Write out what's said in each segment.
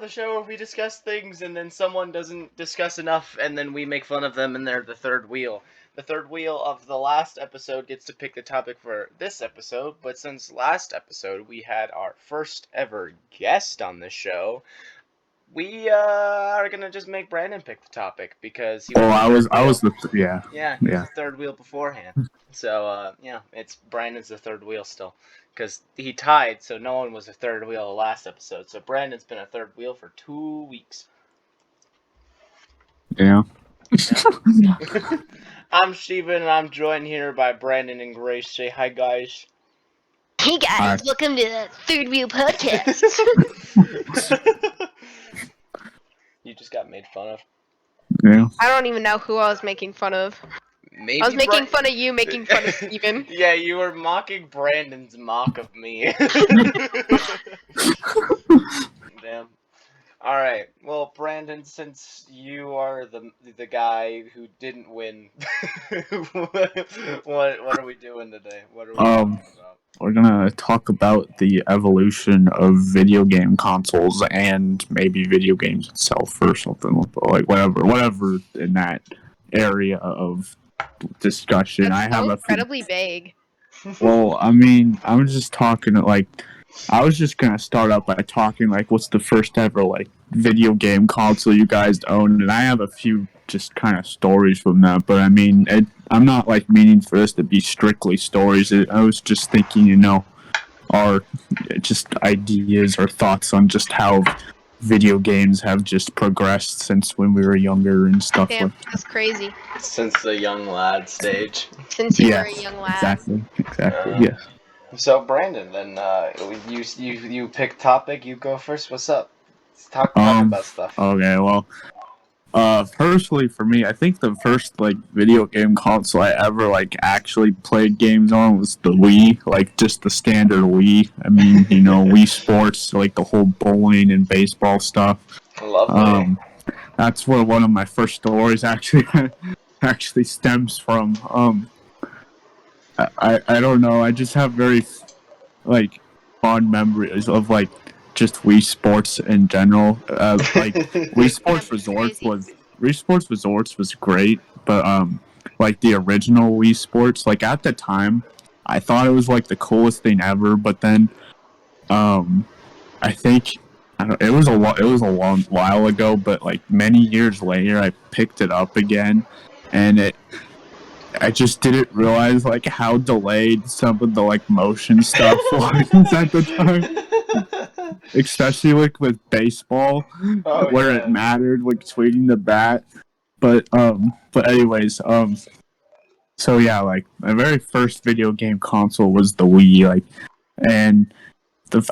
the show where we discuss things and then someone doesn't discuss enough and then we make fun of them and they're the third wheel. The third wheel of the last episode gets to pick the topic for this episode, but since last episode we had our first ever guest on the show, we are gonna just make Brandon pick the topic because he was yeah. Yeah, he was the third wheel beforehand. So, yeah, it's Brandon's the third wheel still. Because he tied, so no one was a third wheel the last episode. So Brandon's been a third wheel for 2 weeks. Yeah. I'm Steven, and I'm joined here by Brandon and Grace. Say hi, guys. Hey guys, welcome to the Third Wheel Podcast. You just got made fun of. Yeah. I don't even know who I was making fun of. Maybe I was making fun of you, making fun of Steven. Yeah, you were mocking Brandon's mock of me. Damn. Alright, well, Brandon, since you are the guy who didn't win, what are we doing today? What are we talking about? We're gonna talk about the evolution of video game consoles and maybe video games itself or something like whatever in that area of discussion. That's I have incredibly vague. Well, I mean, I'm just talking I was just gonna start out by talking what's the first ever video game console you guys owned, and I have a few just kind of stories from that. But I mean, I'm not meaning for this to be strictly stories. I was just thinking, our just ideas or thoughts on just how video games have just progressed since when we were younger and stuff. Damn, that's crazy. Since the young lad stage. Since you were a young lad. Exactly. Yeah. So Brandon, then you pick topic. You go first. What's up? Let's talk about stuff. Okay. Well, personally for me, I think the first video game console I ever actually played games on was the Wii, just the standard Wii. I mean, Wii Sports, the whole bowling and baseball stuff. Lovely. That's where one of my first stories actually stems from. I don't know. I just have very fond memories of just Wii Sports in general. Wii Sports Resorts was great, but the original Wii Sports, at the time, I thought it was the coolest thing ever. But then, I think it was a long while ago, but many years later, I picked it up again, and I just didn't realize how delayed some of the motion stuff was at the time. Especially with baseball, where it mattered, swinging the bat. But anyways, so yeah, my very first video game console was the Wii, and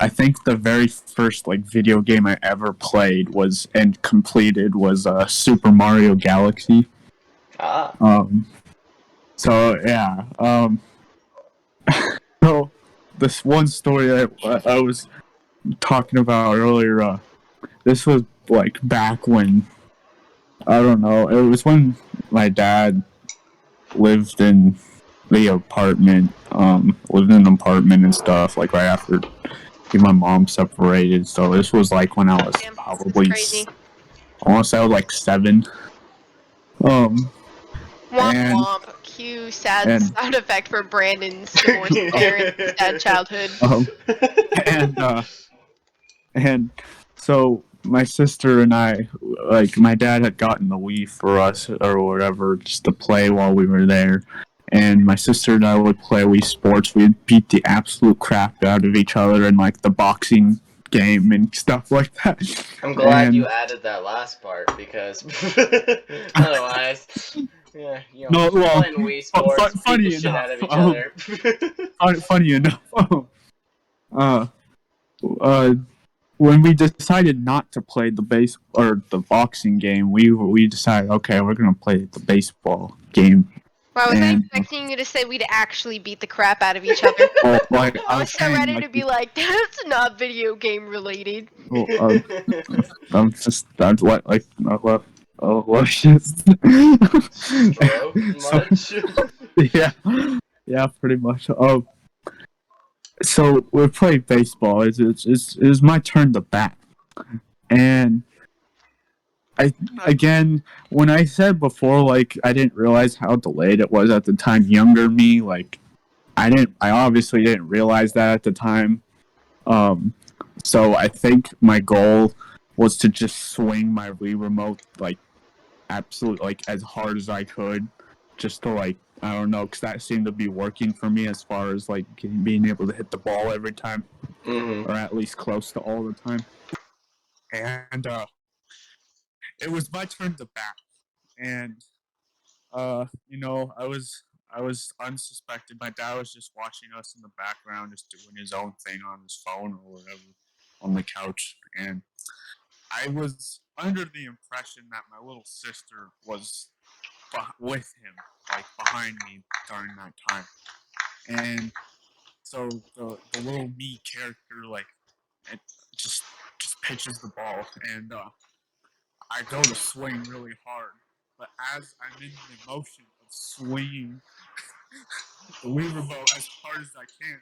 I think the very first video game I ever played and completed was Super Mario Galaxy. So yeah, so this one story I was talking about earlier, this was back when, I don't know, it was when my dad lived in the apartment, and stuff, right after my mom separated. So this was when I was probably, I want to say I was 7. Womp womp. Cue sad sound effect for Brandon's divorced parents' sad childhood. And so my sister and I, my dad had gotten the Wii for us or whatever just to play while we were there. And my sister and I would play Wii Sports. We'd beat the absolute crap out of each other in the boxing game and stuff like that. I'm glad you added that last part because otherwise, yeah, playing Wii Sports, beat the shit out of each other. Funny enough, when we decided not to play the boxing game, we decided, okay, we're gonna play the baseball game. Well, I was expecting you to say we'd actually beat the crap out of each other. I was so ready to be that's not video game related. Yeah, pretty much. So we played baseball. It was my turn to bat, And again, when I said before, like, I didn't realize how delayed it was at the time, younger me, like, I obviously didn't realize that at the time. So I think my goal was to just swing my Wii remote, like, absolutely, like, as hard as I could, just to, like, I don't know, because that seemed to be working for me as far as, like, being able to hit the ball every time, Mm-hmm. or at least close to all the time. And, it was my turn to bat. And, you know, I was unsuspected. My dad was just watching us in the background, just doing his own thing on his phone or whatever on the couch. And I was under the impression that my little sister was with him, like behind me during that time. And so the little me character, like, it just pitches the ball, and I go to swing really hard. But as I'm in the motion of swinging the Wii remote as hard as I can,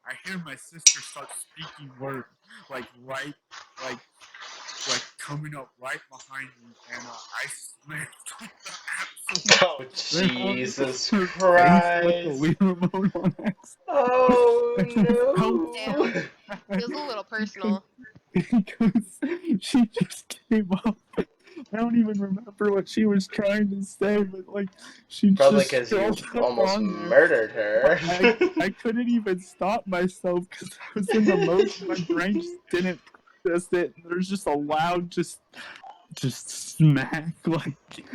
I hear my sister start speaking words, like like coming up right behind me, and I smacked like the absolute Oh, shit out Jesus of her face with the Christ. Wii remote on accident. Oh, And I felt so Damn. bad Feels a little personal. because she just came up. I don't even remember what she was trying to say, but like she Probably just because you throws up almost on there. murdered her. I couldn't even stop myself because I was in the motion. My brain just didn't process it. There's just a loud just smack like.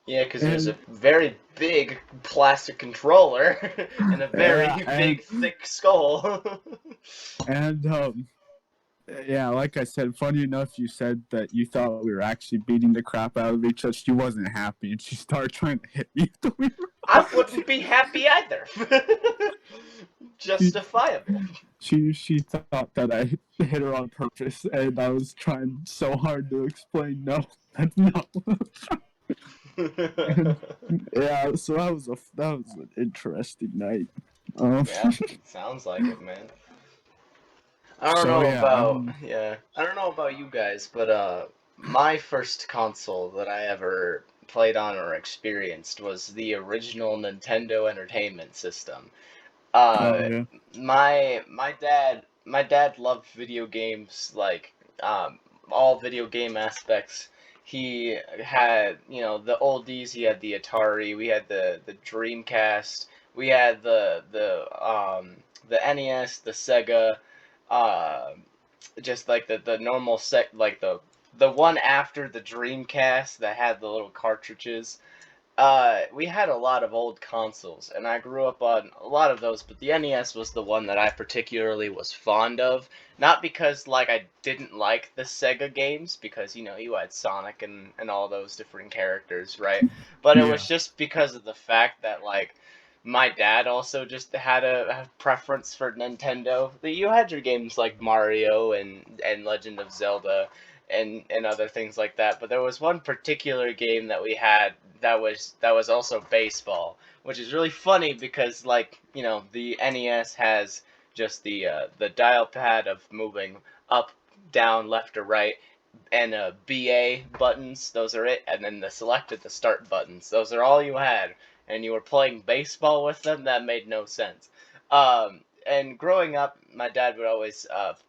Yeah, because it was a And very big plastic controller and a very yeah, big, thick skull. and yeah, like I said, funny enough, you said that you thought we were actually beating the crap out of each other. She wasn't happy, and she started trying to hit me. I wouldn't be happy either. Justifiable. She thought that I hit her on purpose, and I was trying so hard to explain no, that's not. And, yeah, so that was an interesting night. Yeah, sounds like it, man. I don't So know yeah, about I don't know about you guys, but my first console that I ever played on or experienced was the original Nintendo Entertainment System. oh Uh, yeah, my dad loved video games, like all video game aspects. He had, the oldies. He had the Atari. We had the Dreamcast. We had the NES, the Sega, uh, just like the normal set, like the one after the Dreamcast that had the little cartridges. We had a lot of old consoles, and I grew up on a lot of those, but the NES was the one that I particularly was fond of. Not because, like, I didn't like the Sega games, because, you had Sonic and all those different characters, right? But it yeah, was just because of the fact that, like, my dad also just had a preference for Nintendo. You had your games like Mario and Legend of Zelda and other things like that. But there was one particular game that we had that was also baseball, which is really funny because, like, the NES has just the dial pad of moving up, down, left, or right, and BA buttons. Those are it, and then the select at the start buttons. Those are all you had, and you were playing baseball with them. That made no sense. And growing up, my dad would always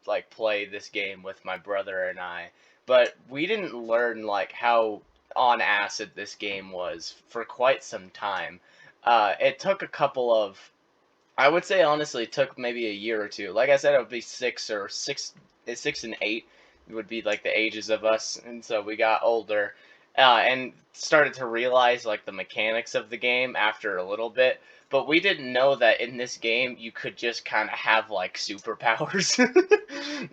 like play this game with my brother and I, but we didn't learn like how on acid this game was for quite some time. It took a couple of, I would say honestly, it took maybe a year or two. Like I said, it would be 6 and 8 would be like the ages of us, and so we got older, and started to realize like the mechanics of the game after a little bit. But we didn't know that in this game you could just kind of have like superpowers.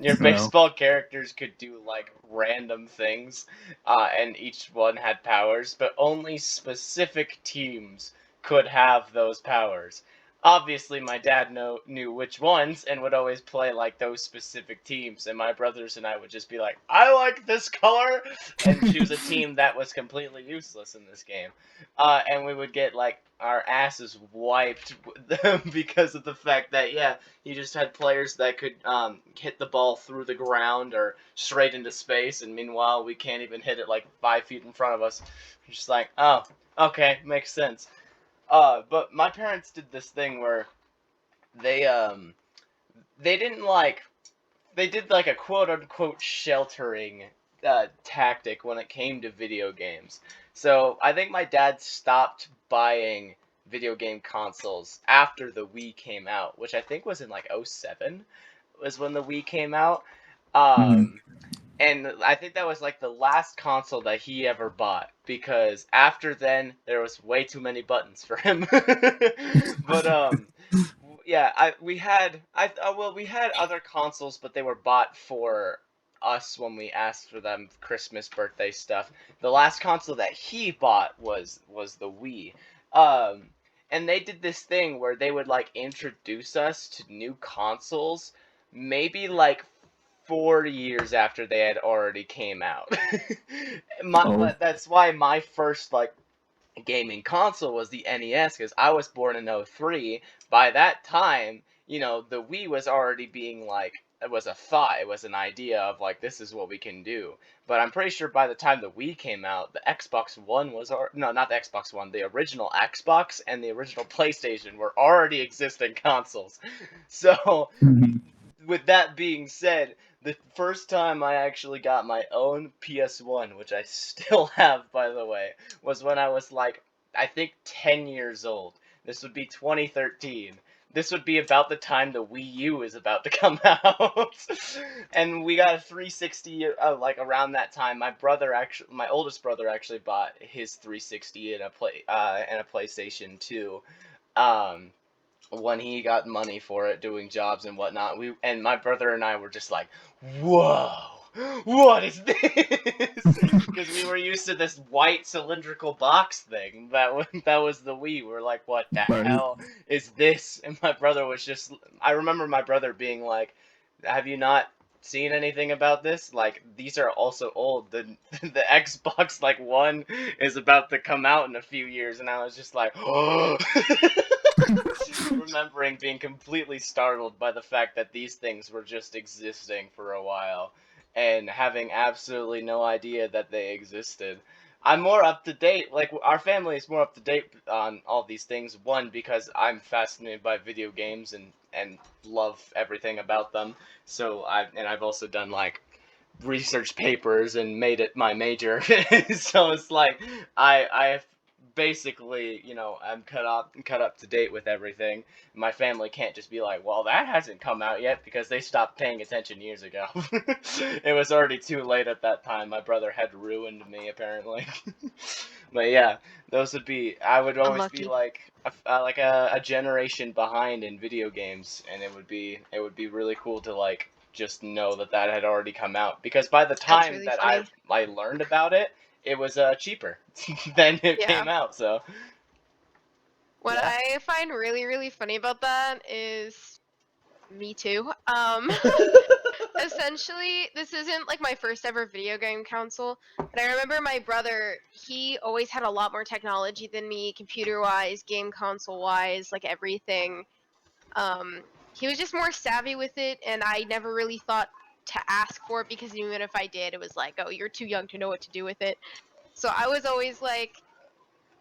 Your well, baseball characters could do like random things, and each one had powers, but only specific teams could have those powers. obviously my dad knew which ones and would always play like those specific teams, and my brothers and I would just be like, I like this color, and choose a team that was completely useless in this game, and we would get like our asses wiped because of the fact that you just had players that could hit the ball through the ground or straight into space, and meanwhile we can't even hit it like 5 feet in front of us. We're just like, oh, okay, makes sense. But my parents did this thing where they they didn't like they did like a quote unquote sheltering tactic when it came to video games. So I think my dad stopped buying video game consoles after the Wii came out, which I think was in like '07 was when the Wii came out. Um, and I think that was like the last console that he ever bought, because after then there was way too many buttons for him. But yeah, we had we had other consoles, but they were bought for us when we asked for them, Christmas, birthday stuff. The last console that he bought was the Wii. And they did this thing where they would like introduce us to new consoles maybe like 4 years after they had already came out. But that's why my first like gaming console was the NES, because I was born in '03. By that time, the Wii was already being like, it was a thought, it was an idea of like, this is what we can do. But I'm pretty sure by the time the Wii came out, the Xbox One was, no, not the Xbox One, the original Xbox and the original PlayStation were already existing consoles. So, with that being said, the first time I actually got my own PS1, which I still have, by the way, was when I was like, I think 10 years old. This would be 2013. This would be about the time the Wii U is about to come out. And we got a 360 like around that time. My oldest brother actually bought his 360 and a PlayStation 2. When he got money for it, doing jobs and whatnot, my brother and I were just like, whoa, what is this? Because we were used to this white cylindrical box thing that was the Wii. We're like, what the hell is this? And my brother was just, I remember my brother being like, have you not seen anything about this? Like, these are also old. The Xbox like One is about to come out in a few years, and I was just like, oh. Remembering being completely startled by the fact that these things were just existing for a while, and having absolutely no idea that they existed. I'm more up to date, like our family is more up to date on all these things. One, because I'm fascinated by video games and love everything about them. So I've also done like research papers and made it my major. So it's like I basically, I'm cut up to date with everything. My family can't just be like, well, that hasn't come out yet, because they stopped paying attention years ago. It was already too late at that time. My brother had ruined me, apparently. But yeah, I would always Unlucky. be like a generation behind in video games, and it would be really cool to like just know that had already come out, because by the time really that funny. I learned about it, it was cheaper than it came out. So what I find really, really funny about that is, me too. Essentially, this isn't like my first ever video game console, but I remember my brother, he always had a lot more technology than me, computer-wise, game console-wise, like everything. He was just more savvy with it, and I never really thought to ask for it, because even if I did, it was like, oh, you're too young to know what to do with it. So I was always like,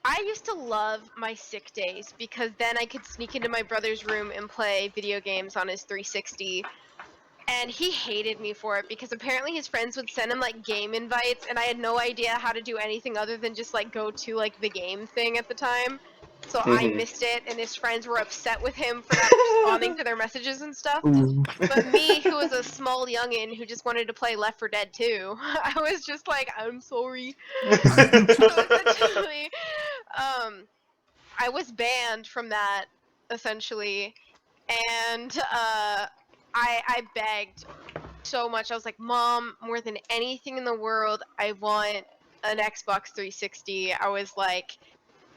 I used to love my sick days, because then I could sneak into my brother's room and play video games on his 360. And he hated me for it, because apparently his friends would send him like game invites, and I had no idea how to do anything other than just like go to like the game thing at the time. So I missed it, and his friends were upset with him for not responding to their messages and stuff. But me, who was a small youngin' who just wanted to play Left 4 Dead 2, I was just like, I'm sorry. So essentially, I was banned from that, essentially, and I begged so much. I was like, Mom, more than anything in the world, I want an Xbox 360. I was like,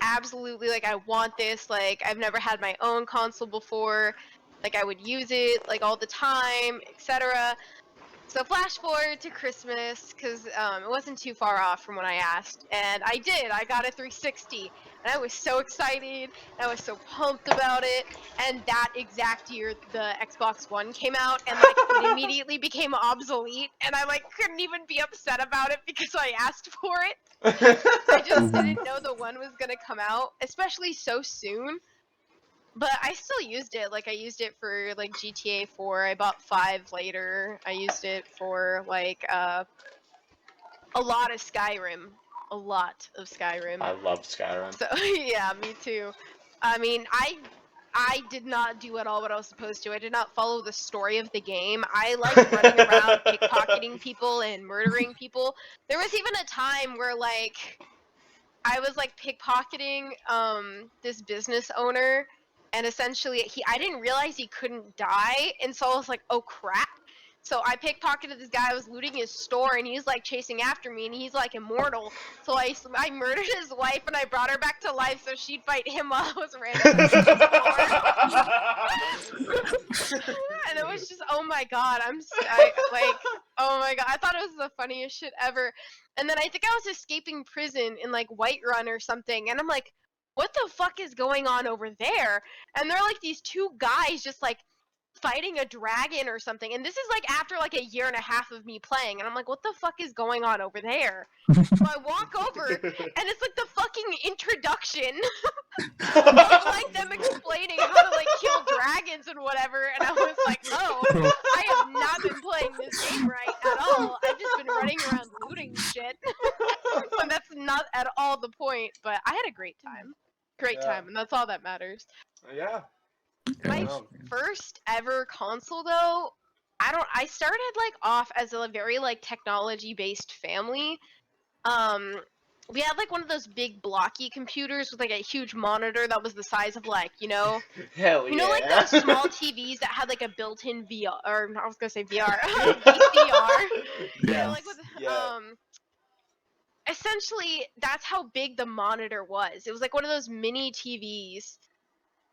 absolutely like I want this. Like I've never had my own console before. Like I would use it like all the time, etc. So flash forward to Christmas, because it wasn't too far off from when I asked, and I did. I got a 360, and I was so excited. I was so pumped about it. And that exact year, the Xbox One came out, and like it immediately became obsolete. And I like couldn't even be upset about it because I asked for it. I just didn't know the one was gonna come out, especially so soon. But I still used it. Like I used it for like GTA 4. I bought 5 later. I used it for like a lot of Skyrim. A lot of Skyrim. I love Skyrim. So yeah, me too. I mean, I did not do at all what I was supposed to. I did not follow the story of the game. I liked running around pickpocketing people and murdering people. There was even a time where like I was like pickpocketing this business owner, and essentially I didn't realize he couldn't die, and so I was like, oh crap. So I pickpocketed this guy. I was looting his store, and he's like chasing after me, and he's like immortal. So I murdered his wife, and I brought her back to life so she'd fight him while I was randomly and it was just, oh my god, like, oh my god, I thought it was the funniest shit ever. And then I think I was escaping prison in like Whiterun or something, and I'm like, what the fuck is going on over there? And they're like these two guys just like fighting a dragon or something, and this is like after like a year and a half of me playing, and I'm like, what the fuck is going on over there? So I walk over, and it's like the fucking introduction of like them explaining how to like kill dragons and whatever, and I was like, oh, I have not been playing this game right at all. I've just been running around looting shit. And that's not at all the point, but I had a great time. Great time, and that's all that matters. Yeah. My Yeah. first ever console though, I started like off as a very like technology based family. We had like one of those big blocky computers with like a huge monitor that was the size of like, Hell you know, like yeah. those small TVs that had like a built-in VR, or I was gonna say VR, VCR. You know, like with Yeah. essentially that's how big the monitor was. It was like one of those mini TVs.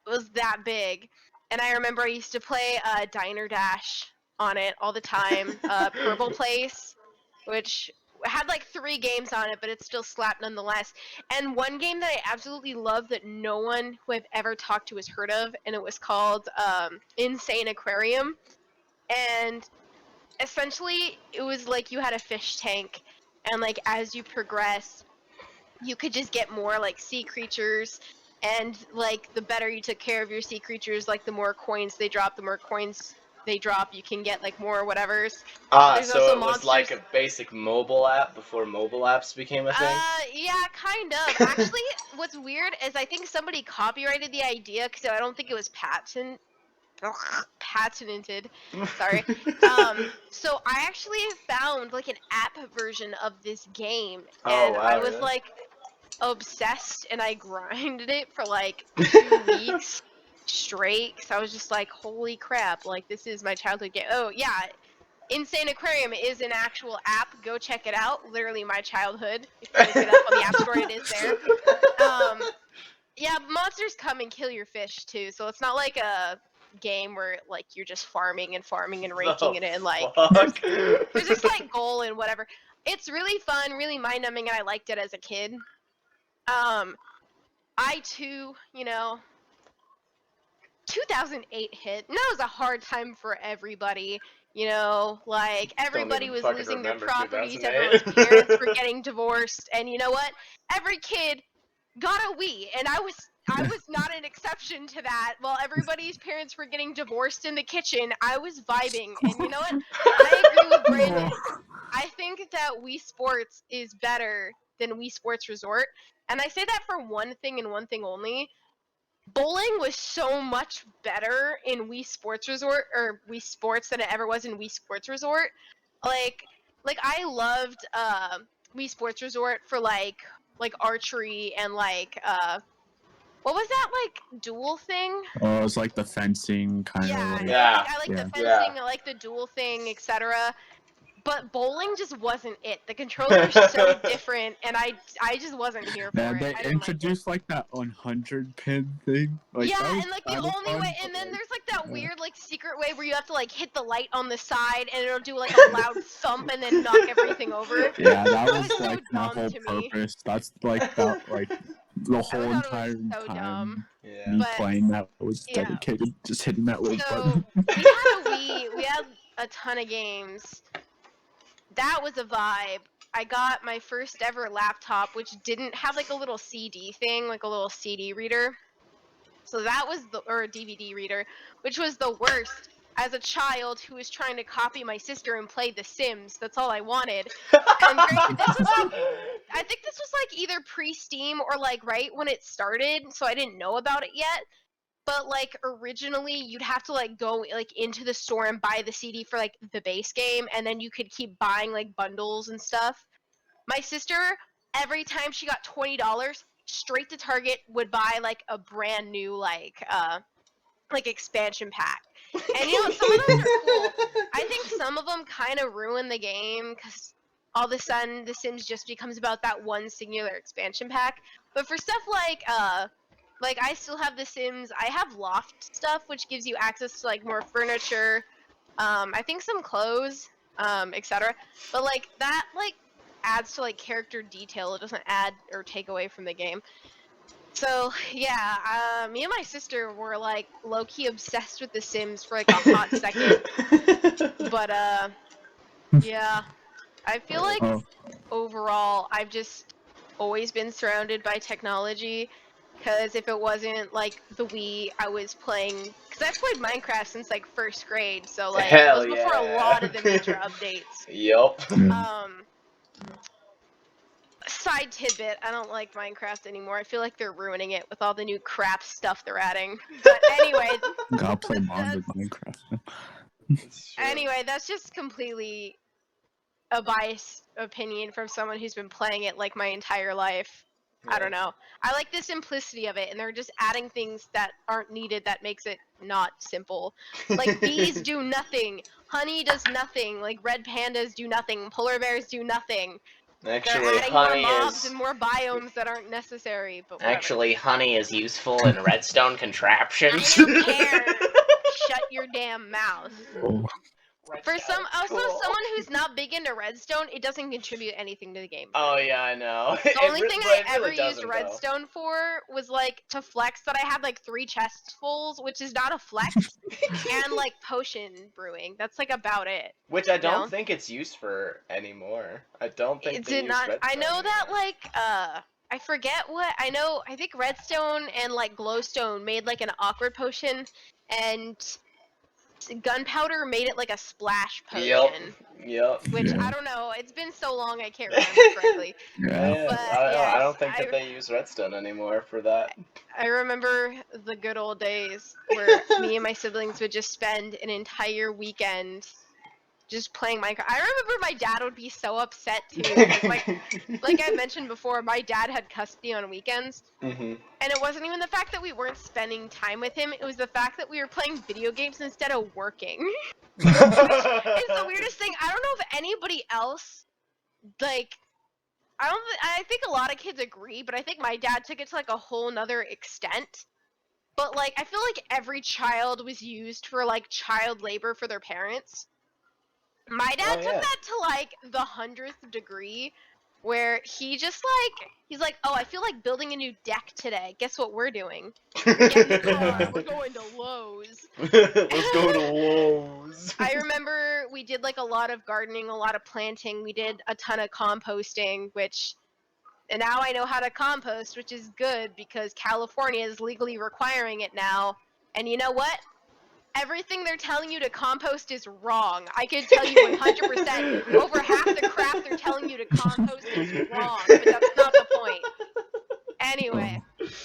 It was that big, and I remember I used to play Diner Dash on it all the time. Purple Place, which had like 3 games on it, but it still slapped nonetheless. And one game that I absolutely love that no one who I've ever talked to has heard of, and it was called Insane Aquarium. And essentially, it was like you had a fish tank, and like as you progress, you could just get more like sea creatures, and like the better you took care of your sea creatures, like the more coins they drop, you can get like more whatevers. There's So also it was like a monsters. basic mobile app before mobile apps became a thing? Yeah, kind of. Actually, what's weird is I think somebody copyrighted the idea, because I don't think it was patented. Sorry. So I actually found like an app version of this game, and Oh, wow, I was really? like obsessed, and I grinded it for like 2 weeks straight, because I was just like, holy crap, like this is my childhood game. Oh yeah, Insane Aquarium is an actual app. Go check it out. Literally my childhood. If you look it up on the App Store, it is there. Yeah, monsters come and kill your fish too, so it's not like a game where like you're just farming and raking it in. Like Fuck. there's this like goal and whatever. It's really fun, really mind-numbing, and I liked it as a kid. I too, 2008 hit, and that was a hard time for everybody. Like everybody even was fucking losing their remember properties, 2008. everyone's parents were getting divorced, and you know what? Every kid got a Wii, and I was not an exception to that. While everybody's parents were getting divorced in the kitchen, I was vibing, and you know what? I agree with Brandon. I think that Wii Sports is better than Wii Sports Resort, and I say that for one thing and one thing only. Bowling was so much better in Wii Sports Resort, or Wii Sports, than it ever was in Wii Sports Resort. Like I loved Wii Sports Resort for like archery and like what was that like duel thing? Oh, it's like the fencing kind Yeah, of. Like, Yeah. I like the Yeah. fencing, I like the duel thing, etc. But bowling just wasn't it. The controllers were so different, and I just wasn't here for Man, it. they I didn't like it. introduced like that 100 pin thing. Like, Yeah, that was and like the kinda only fun, way, but, and then like, there's like that yeah. weird like secret way where you have to like hit the light on the side, and it'll do like a loud thump and then knock everything over. Yeah, that was was so like my dumb whole to me. purpose. That's like that, like the I whole thought it entire was so dumb. Yeah. me But, playing that was yeah. dedicated just hitting that little So button. we had a Wii. We had a ton of games. That was a vibe. I got my first ever laptop, which didn't have like a little CD thing, like a little CD reader. So that was or a DVD reader, which was the worst. As a child who was trying to copy my sister and play The Sims, that's all I wanted. And granted, this was like, I think this was like either pre-Steam or like right when it started, so I didn't know about it yet. But like originally, you'd have to like go like into the store and buy the CD for like the base game, and then you could keep buying like bundles and stuff. My sister, every time she got $20, straight to Target would buy like a brand new like expansion pack. And you know, some of those are cool. I think some of them kind of ruin the game because all of a sudden The Sims just becomes about that one singular expansion pack. But for stuff like I still have The Sims. I have Loft stuff, which gives you access to like more furniture. I think some clothes, etc. But like that like adds to like character detail. It doesn't add or take away from the game. So yeah, me and my sister were like low-key obsessed with The Sims for like a hot second. But yeah, I feel like Oh, overall I've just always been surrounded by technology. Because if it wasn't like the Wii, I was playing. Because I've played Minecraft since like first grade, so like Hell it was before a yeah. lot of the major updates. Yup. Side tidbit, I don't like Minecraft anymore. I feel like they're ruining it with all the new crap stuff they're adding. But anyway, gotta play mod with Minecraft. anyway, that's just completely a biased opinion from someone who's been playing it like my entire life. I don't know. I like the simplicity of it, and they're just adding things that aren't needed that makes it not simple. Like bees do nothing, honey does nothing, like red pandas do nothing, polar bears do nothing. Actually, They're adding honey more mobs is and more biomes that aren't necessary. But whatever. actually honey is useful in redstone contraptions. I don't care. Shut your damn mouth. Oh, For someone who's not big into redstone, it doesn't contribute anything to the game. Oh yeah, I know. The only thing I ever really used redstone for was like to flex that I had like 3 chests fulls, which is not a flex, and like potion brewing. That's like about it. Which I don't No? think it's used for anymore. I don't think It's they use not. I redstone know that anymore. like I forget what I know. I think redstone and like glowstone made like an awkward potion, and gunpowder made it like a splash potion. Yep. Which Yeah. I don't know. It's been so long I can't remember correctly. yeah. But, I don't think yes, that they use redstone anymore for that. I remember the good old days where me and my siblings would just spend an entire weekend just playing Minecraft. I remember my dad would be so upset too. 'Cause, like I mentioned before, my dad had custody on weekends. Mhm. And it wasn't even the fact that we weren't spending time with him, it was the fact that we were playing video games instead of working. It's the weirdest thing. I don't know if anybody else, like, I think a lot of kids agree, but I think my dad took it to like a whole nother extent. But like, I feel like every child was used for like child labor for their parents. My dad took that to like the 100th degree, where he just like, he's like, oh, I feel like building a new deck today. Guess what we're doing? We're getting a car. We're going to Lowe's. Let's go to Lowe's. I remember we did like a lot of gardening, a lot of planting. We did a ton of composting, and now I know how to compost, which is good because California is legally requiring it now. And you know what? Everything they're telling you to compost is wrong. I can tell you 100%. Over half the crap they're telling you to compost is wrong, but that's not the point. Anyway,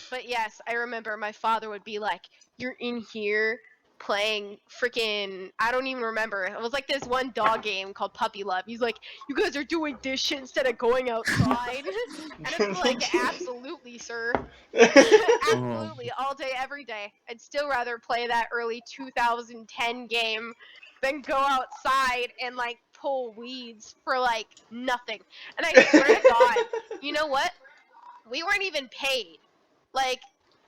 but yes, I remember my father would be like, "You're in here playing freaking, I don't even remember. It was like this one dog game called Puppy Love. He's like, you guys are doing this shit instead of going outside." And it's like, absolutely, sir. Absolutely, all day, every day. I'd still rather play that early 2010 game than go outside and like pull weeds for like nothing. And I swear to God, you know what? We weren't even paid. Like,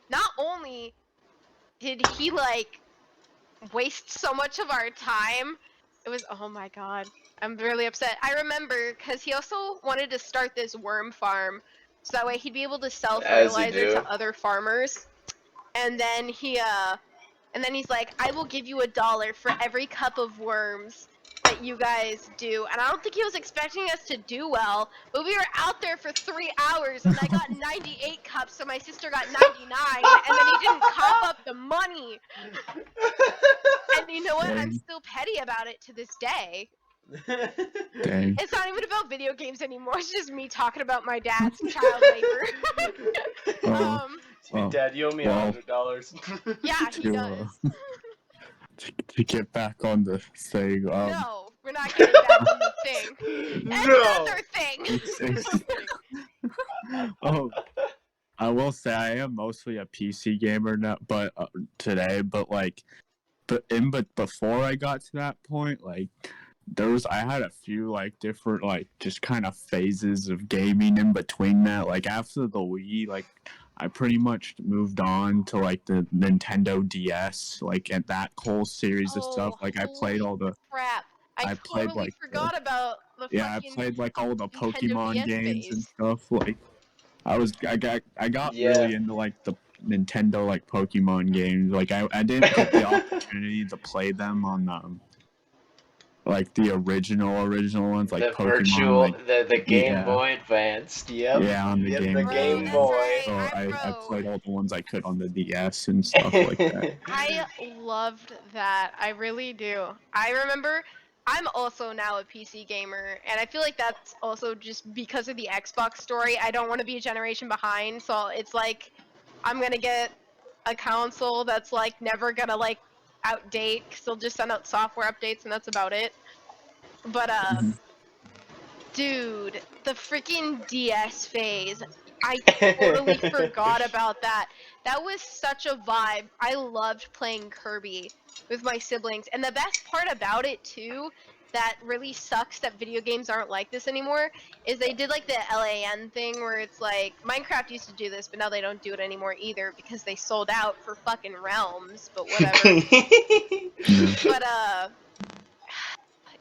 not only did he like waste so much of our time, it was, oh my God, I'm really upset. I remember because he also wanted to start this worm farm, so that way he'd be able to sell As you fertilizer do. to other farmers. And then he's like, I will give you $1 for every cup of worms that you guys do. And I don't think he was expecting us to do well, but we were out there for 3 hours, and I got 98 cups, so my sister got 99, and then he didn't cough up the money. And you know what? I'm Dang. still petty about it to this day. Dang. It's not even about video games anymore. It's just me talking about my dad's child labor. Oh, oh, Dad, you owe me well, $100. Yeah, he to, does. to get back on the thing. No, we're not getting back on the thing. No. Another thing. It's- oh, I will say I am mostly a PC gamer now, but today, but like, but before I got to that point, like, I had a few like different like just kind of phases of gaming in between that. Like after the Wii, like I pretty much moved on to like the Nintendo DS, like and that whole series of stuff. Like I played all the Crap. I played totally like forgot about the I fucking played like all the Nintendo Pokemon DS games and phase. stuff. Like I got Yeah. really into like the Nintendo like Pokemon games. Like I didn't get the opportunity to play them on like the original ones like The Pokemon virtual, like the Game yeah. Boy Advanced, yep. Yeah, on the Yep, Game the Boy. Game That's Boy. right. So I Bro. played all the ones I could on the DS and stuff like that. I loved that. I really do. I remember I'm also now a PC gamer, and I feel like that's also just because of the Xbox story. I don't want to be a generation behind, so it's like I'm gonna get a console that's like never gonna like outdate, because they'll just send out software updates and that's about it. But Mhm. dude, the freaking DS phase. I totally forgot about that. That was such a vibe. I loved playing Kirby with my siblings. And the best part about it too, that really sucks that video games aren't like this anymore, is they did like the LAN thing where it's like Minecraft used to do this, but now they don't do it anymore either because they sold out for fucking Realms, but whatever. Yeah. But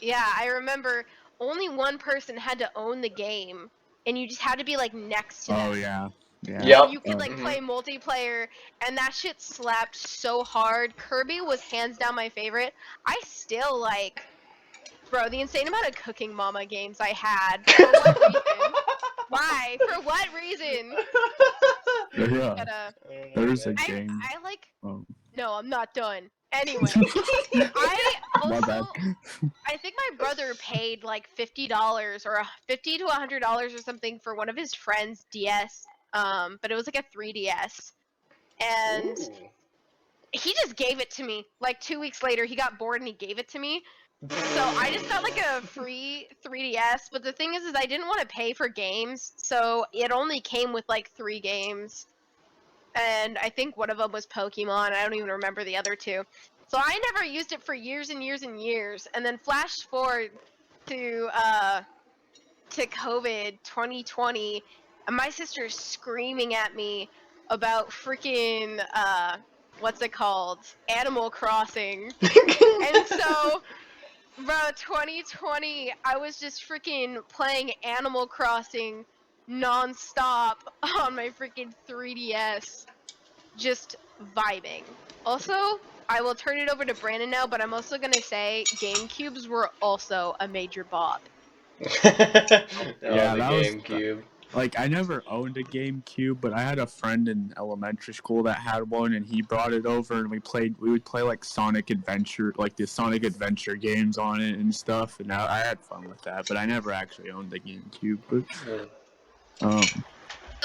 yeah, I remember only one person had to own the game, and you just had to be like next to them. Oh yeah. Yeah. Yep. And you could like Mhm. play multiplayer, and that shit slapped so hard. Kirby was hands down my favorite. I still like, bro, the insane amount of Cooking Mama games I had. For what reason? Why? For what reason? Yeah. But, There's a I game. like. Oh, No, I'm not done. Anyway, I my bad. also. I think my brother paid like $50 or $50 to $100 or something for one of his friends' DS. But it was like a 3DS, and Ooh. he just gave it to me. Like 2 weeks later, he got bored and he gave it to me. So I just got like a free 3DS. But the thing is I didn't want to pay for games, so it only came with like 3 games, and I think one of them was Pokemon. I don't even remember the other 2. So I never used it for years and years and years. And then flash forward to COVID 2020, and my sister's screaming at me about freaking what's it called? Animal Crossing. And so, bro, 2020, I was just freaking playing Animal Crossing non-stop on my freaking 3DS, just vibing. Also, I will turn it over to Brandon now, but I'm also gonna say GameCubes were also a major bop. Yeah, the that was GameCube. like I never owned a GameCube, but I had a friend in elementary school that had one, and he brought it over, and we would play like Sonic Adventure, like the Sonic Adventure games on it and stuff, and I had fun with that. But I never actually owned a GameCube. But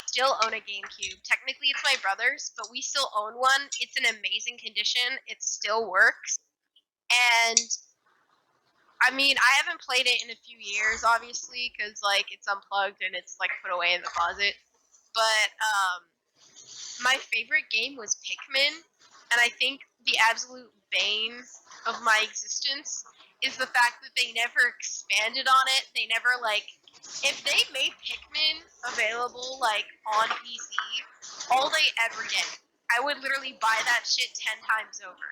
Still own a GameCube. Technically, it's my brother's, but we still own one. It's in amazing condition. It still works. And I mean, I haven't played it in a few years, obviously, because like it's unplugged and it's like put away in the closet. But my favorite game was Pikmin, and I think the absolute bane of my existence is the fact that they never expanded on it. They never, like, if they made Pikmin available, like, on PC all day, every day, I would literally buy that shit 10 times over.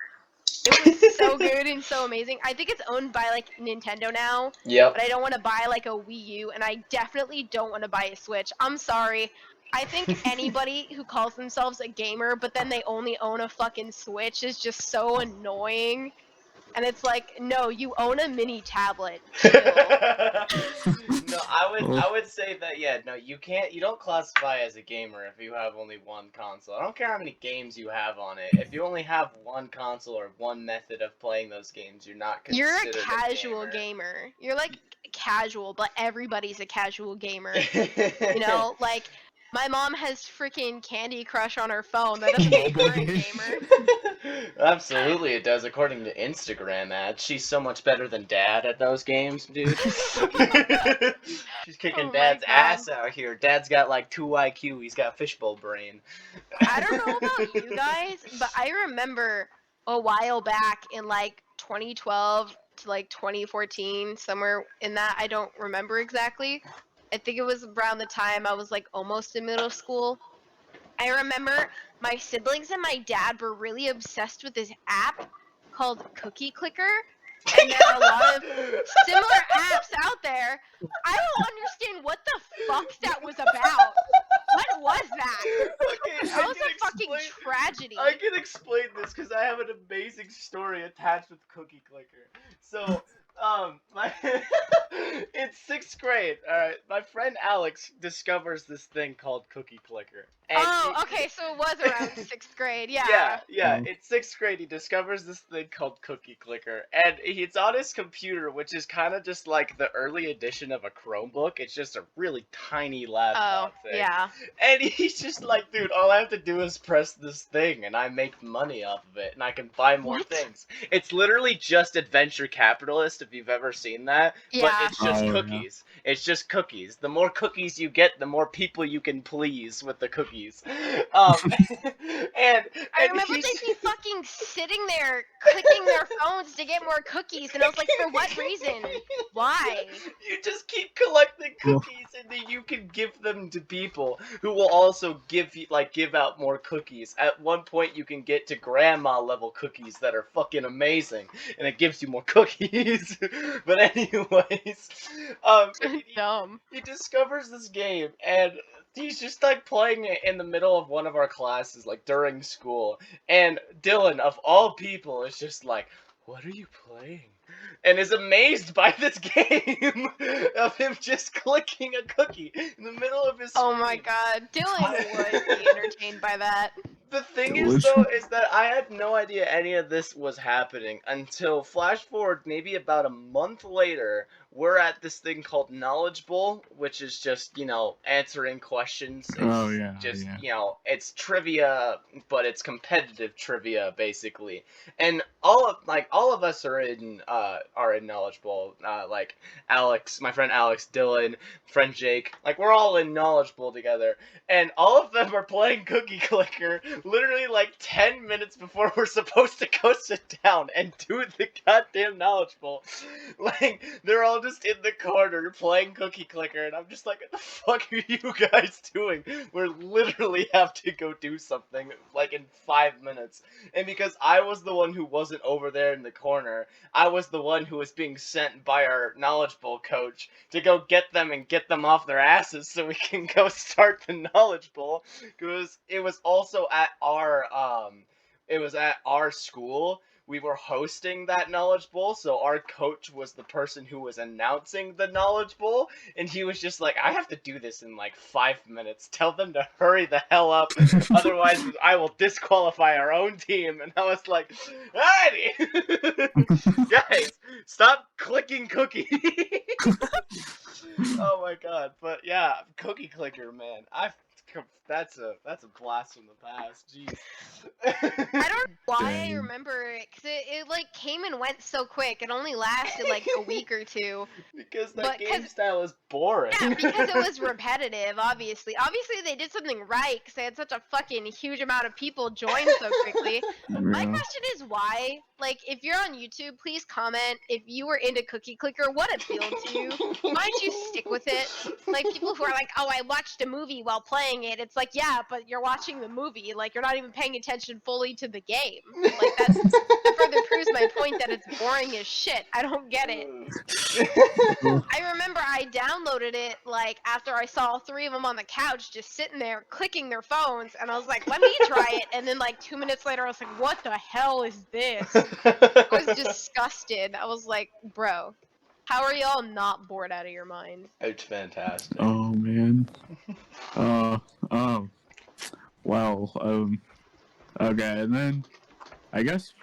It was so good and so amazing. I think it's owned by, like, Nintendo now. Yep. But I don't want to buy, like, a Wii U, and I definitely don't want to buy a Switch. I'm sorry. I think anybody who calls themselves a gamer, but then they only own a fucking Switch is just so annoying. And it's like, no, you own a mini tablet. Chill. No, I would say that no, you don't classify as a gamer if you have only one console. I don't care how many games you have on it. If you only have one console or one method of playing those games, you're not You're considered a casual gamer. You're like casual, but everybody's a casual gamer. You know, like my mom has freaking Candy Crush on her phone. That doesn't make her a gamer. Absolutely, it does. According to Instagram ads, she's so much better than Dad at those games, dude. She's kicking Dad's ass out here. Dad's got like 2 IQ. He's got fishbowl brain. I don't know about you guys, but I remember a while back in like 2012 to like 2014, somewhere in that. I don't remember exactly. I think it was around the time I was like almost in middle school. I remember my siblings and my dad were really obsessed with this app called Cookie Clicker. And there are a lot of similar apps out there. I don't understand what the fuck that was about. What was that? Okay, That was a fucking tragedy. I can explain this because I have an amazing story attached with Cookie Clicker. So, it's 6th grade. All right, my friend Alex discovers this thing called Cookie Clicker. And okay, so it was around 6th grade, yeah. Yeah. It's 6th grade. He discovers this thing called Cookie Clicker, and it's on his computer, which is kind of just like the early edition of a Chromebook. It's just a really tiny laptop thing. Yeah. And he's just like, dude, all I have to do is press this thing, and I make money off of it, and I can buy more things. It's literally just Adventure Capitalist, if you've ever seen that. Yeah. But it's just cookies. Yeah. It's just cookies. The more cookies you get, the more people you can please with the cookies. And I remember they'd be fucking sitting there clicking their phones to get more cookies, and I was like, for what reason? Why? You just keep collecting cookies, and then you can give them to people who will also give out more cookies. At one point, you can get to grandma level cookies that are fucking amazing, and it gives you more cookies. But anyways, he discovers this game, and he's just like playing it in the middle of one of our classes, like during school. And Dylan, of all people, is just like, "What are you playing?" And is amazed by this game of him just clicking a cookie in the middle of his screen. Oh my god, Dylan would be entertained by that. The thing is, though, is that I had no idea any of this was happening until flash forward maybe about a month later. We're at this thing called Knowledge Bowl, which is just, answering questions. It's it's trivia, but it's competitive trivia, basically. And all of us are in Knowledge Bowl. Like Alex, my friend Alex, Dylan, friend Jake, like we're all in Knowledge Bowl together. And all of them are playing Cookie Clicker literally like 10 minutes before we're supposed to go sit down and do the goddamn Knowledge Bowl. Like, they're all just in the corner playing Cookie Clicker, and I'm just like, what the fuck are you guys doing? We literally have to go do something, like, in 5 minutes. And because I was the one who wasn't over there in the corner, I was the one who was being sent by our Knowledge Bowl coach to go get them and get them off their asses so we can go start the Knowledge Bowl, because it was also at our school. We were hosting that Knowledge Bowl, so our coach was the person who was announcing the Knowledge Bowl, and he was just like, I have to do this in like 5 minutes. Tell them to hurry the hell up, otherwise I will disqualify our own team. And I was like, alrighty, guys, stop clicking cookie. Oh my god, but yeah, Cookie Clicker, man, that's a blast from the past. Jeez. I don't know why I Dang. remember it, because it like came and went so quick. It only lasted like a week or two. Because that But game style is boring. Yeah, because it was repetitive, obviously. Obviously, they did something right, because they had such a fucking huge amount of people join so quickly. My Yeah. question is why? Like, if you're on YouTube, please comment if you were into Cookie Clicker, what appealed to you? Why did you stick with it? Like, people who are like, oh, I watched a movie while playing it. It's like, yeah, but you're watching the movie. Like, you're not even paying attention fully to the game. Like, that further proves my point that it's boring as shit. I don't get it. I remember I downloaded it, like, after I saw 3 of them on the couch just sitting there clicking their phones, and I was like, let me try it. And then, like, 2 minutes later, I was like, what the hell is this? I was disgusted. I was like, bro, how are y'all not bored out of your mind? It's fantastic. Oh man. Well, okay, and then I guess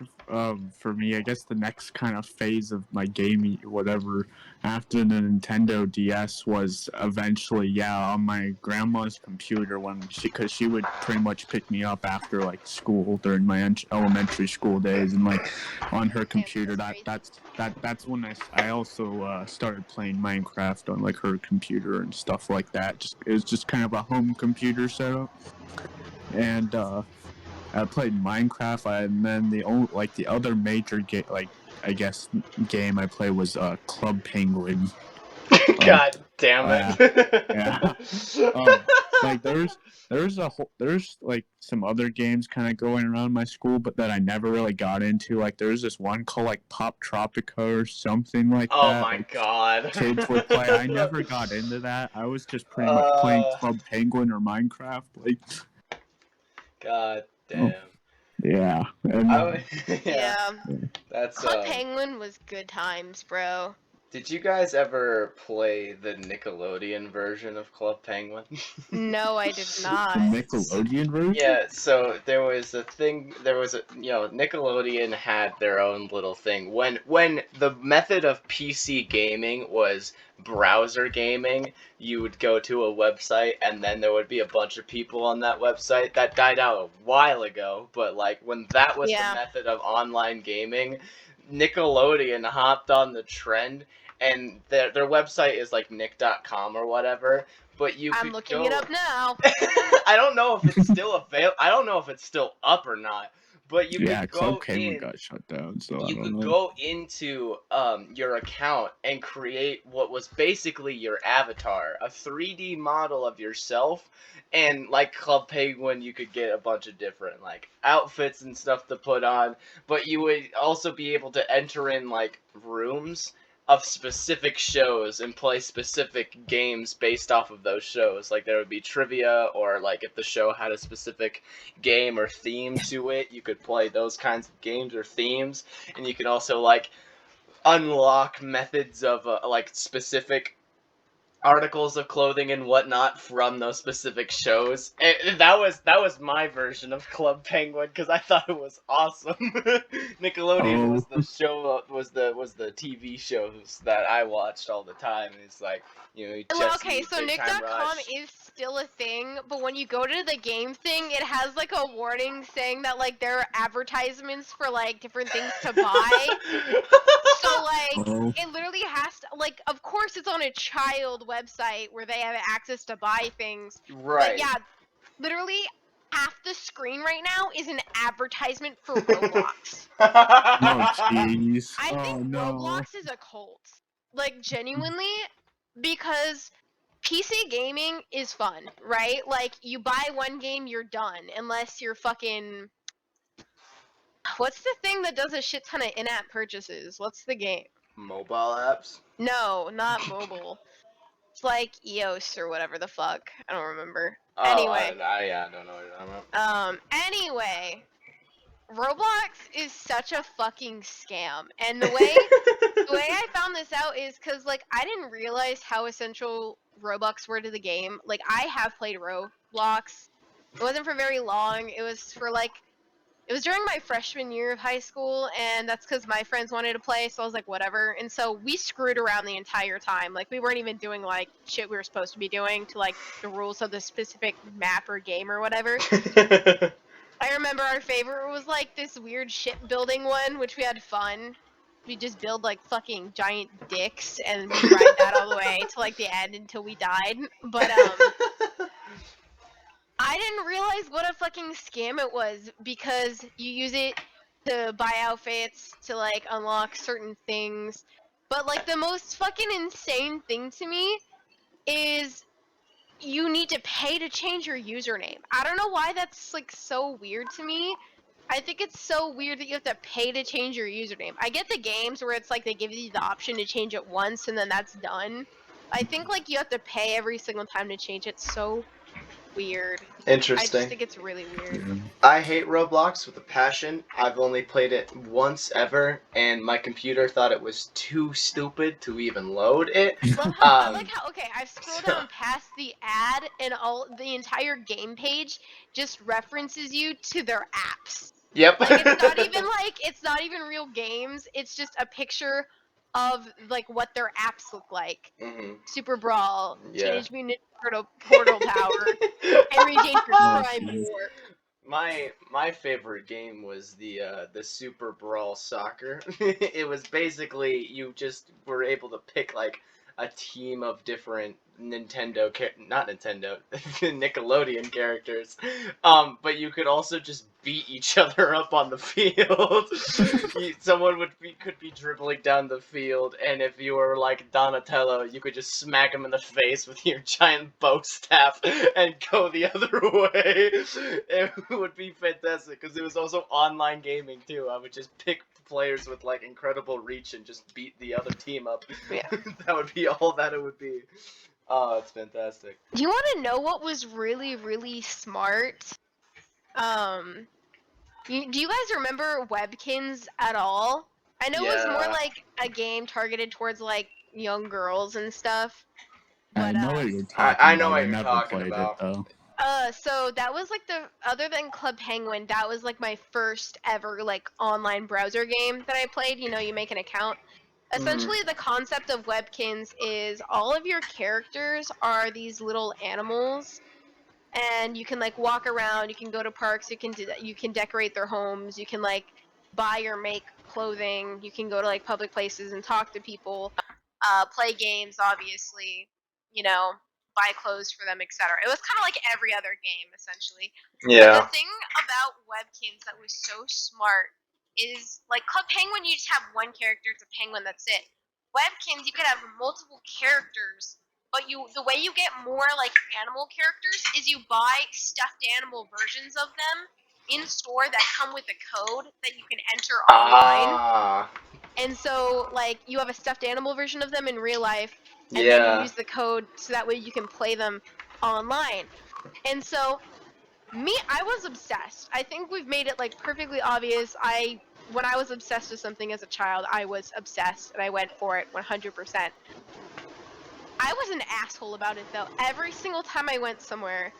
for me, I guess the next kind of phase of my gaming, whatever, after the Nintendo DS was eventually, on my grandma's computer because she would pretty much pick me up after like school during my elementary school days, and like on her computer, that's when I also started playing Minecraft on like her computer and stuff like that. It was just kind of a home computer setup, and I played Minecraft, and then the other major game, game I played was Club Penguin. God damn it! Yeah. Like there's like some other games kind of going around my school, but that I never really got into. Like there's this one called like Pop Tropica or something like that. Oh my like, god! Kids would play. I never got into that. I was just pretty much playing Club Penguin or Minecraft. Like. God damn. Yeah. And, yeah. That's Club Penguin was good times, bro. Did you guys ever play the Nickelodeon version of Club Penguin? No, I did not. The Nickelodeon version? Yeah, so there was Nickelodeon had their own little thing. When the method of PC gaming was browser gaming, you would go to a website and then there would be a bunch of people on that website. That died out a while ago, but like when that was the method of online gaming, Nickelodeon hopped on the trend, and their website is like nick.com or whatever. But I'm looking it up now. I don't know if it's still available. I don't know if it's still up or not. But you could go Club Penguin got shut down, so you could go into your account and create what was basically your avatar, a 3D model of yourself. And like Club Penguin, you could get a bunch of different like outfits and stuff to put on, but you would also be able to enter in like rooms of specific shows and play specific games based off of those shows. Like there would be trivia, or like if the show had a specific game or theme to it, you could play those kinds of games or themes. And you could also like unlock methods of like specific articles of clothing and whatnot from those specific shows. And that was my version of Club Penguin because I thought it was awesome. Nickelodeon was the show, was the TV shows that I watched all the time. It's like, you know, well, okay, so Nick.com is still a thing, but when you go to the game thing, it has like a warning saying that like there are advertisements for like different things to buy. So like it literally has to, like, of course it's on a child website where they have access to buy things. Right. But yeah, literally half the screen right now is an advertisement for Roblox. Oh jeez. I think Roblox is a cult. Like genuinely, because PC gaming is fun, right? Like you buy one game, you're done, unless you're fucking. What's the thing that does a shit ton of in-app purchases? What's the game? Mobile apps? No, not mobile. It's like EOS or whatever the fuck. I don't remember. Oh, Anyway. I don't know what you're talking about. Anyway. Roblox is such a fucking scam. And the way I found this out is because, like, I didn't realize how essential Robux were to the game. Like, I have played Roblox. It wasn't for very long. It was for, like, it was during my freshman year of high school, and that's because my friends wanted to play, so I was like, whatever. And so we screwed around the entire time. Like, we weren't even doing, like, shit we were supposed to be doing to, like, the rules of the specific map or game or whatever. I remember our favorite was like this weird shipbuilding one, which we had fun. We just build like fucking giant dicks and we ride that all the way to like the end until we died. But I didn't realize what a fucking scam it was because you use it to buy outfits to like unlock certain things. But like the most fucking insane thing to me is you need to pay to change your username. I don't know why that's like so weird to me. I think it's so weird that you have to pay to change your username. I get the games where it's like they give you the option to change it once and then that's done. I think like you have to pay every single time to change it. So weird. I just Interesting. think it's really weird. I hate Roblox with a passion. I've only played it once ever, and my computer thought it was too stupid to even load it. I like how okay, I've scrolled down past the ad and all the entire game page just references you to their apps. Yep. Like it's not even real games. It's just a picture of like what their apps look like. Mhm. Super Brawl, Yeah. Teenage Mutant Ninja Portal Tower, Henry Dangerous Oh, Crime jeez. War. My favorite game was the Super Brawl Soccer. It was basically you just were able to pick like a team of different not Nintendo, Nickelodeon characters. But you could also just beat each other up on the field. Someone could be dribbling down the field, and if you were like Donatello, you could just smack him in the face with your giant bow staff and go the other way. It would be fantastic because it was also online gaming too. I would just pick players with like incredible reach and just beat the other team up. Yeah. That would be all that it would be. Oh, it's fantastic. Do you want to know what was really, really smart? Do you guys remember Webkins at all? I know it was more Yeah. like a game targeted towards like young girls and stuff. I But know what you're talking I know about. what I you're never talking played about. it though. So that was like the other than Club Penguin, that was like my first ever like online browser game that I played. You know, you make an account. Essentially, the concept of Webkins is all of your characters are these little animals, and you can like walk around. You can go to parks. You can do that. You can decorate their homes. You can like buy or make clothing. You can go to like public places and talk to people. Play games, obviously. You know, buy clothes for them, etc. It was kind of like every other game, essentially. But Yeah. the thing about Webkins that was so smart is like Club Penguin, you just have one character, it's a penguin, that's it. Webkins, you could have multiple characters, but the way you get more like animal characters is you buy stuffed animal versions of them in store that come with a code that you can enter online. Ah. And so like you have a stuffed animal version of them in real life, and then Yeah. you use the code so that way you can play them online. And so I was obsessed. I think we've made it like perfectly obvious. When I was obsessed with something as a child, I was obsessed and I went for it 100%. I was an asshole about it though. Every single time I went somewhere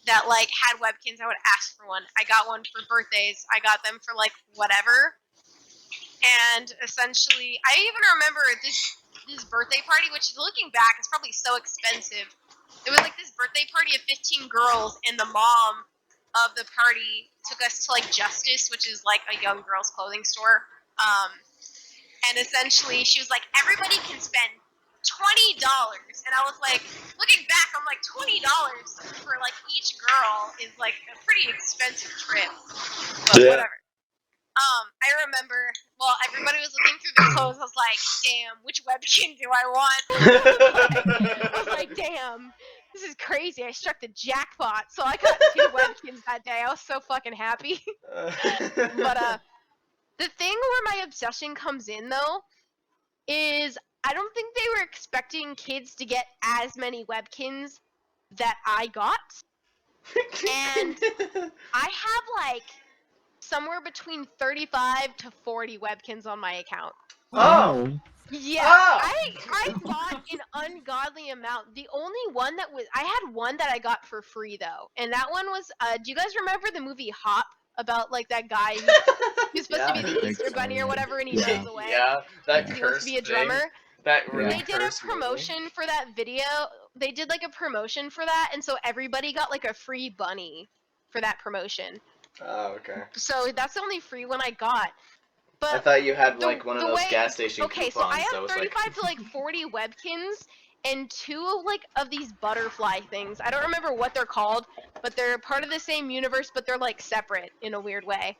that like had Webkins, I would ask for one. I got one for birthdays. I got them for like whatever. And essentially, I even remember this birthday party, which looking back is probably so expensive. It was like this birthday party of 15 girls, and the mom of the party took us to like Justice, which is like a young girls' clothing store. And essentially, she was like, everybody can spend $20, and I was like, looking back, I'm like, $20 for like each girl is like a pretty expensive trip, but whatever. I remember, well, everybody was looking through the clothes. I was like, damn, which Webkin do I want? I was like, damn, this is crazy. I struck the jackpot. So I got 2 Webkins that day. I was so fucking happy. But the thing where my obsession comes in, though, is I don't think they were expecting kids to get as many Webkins that I got. And I have, like, somewhere between 35 to 40 Webkins on my account. Oh. Yeah, Oh. I bought an ungodly amount. The only one that was, I had one that I got for free though, and that one was, do you guys remember the movie Hop? About like that guy who's supposed to be the Easter Bunny or whatever, and he runs away. Yeah, that He wants to be a drummer. Thing, that really They did a promotion for that video. They did like a promotion for that, and so everybody got like a free bunny. for that promotion. Oh, okay. So that's the only free one I got. But I thought you had the- like one of the those way- gas station okay, coupons. so I that have was 35 to like 40 webkins and 2 of these butterfly things. I don't remember what they're called, but they're part of the same universe, but they're like separate in a weird way.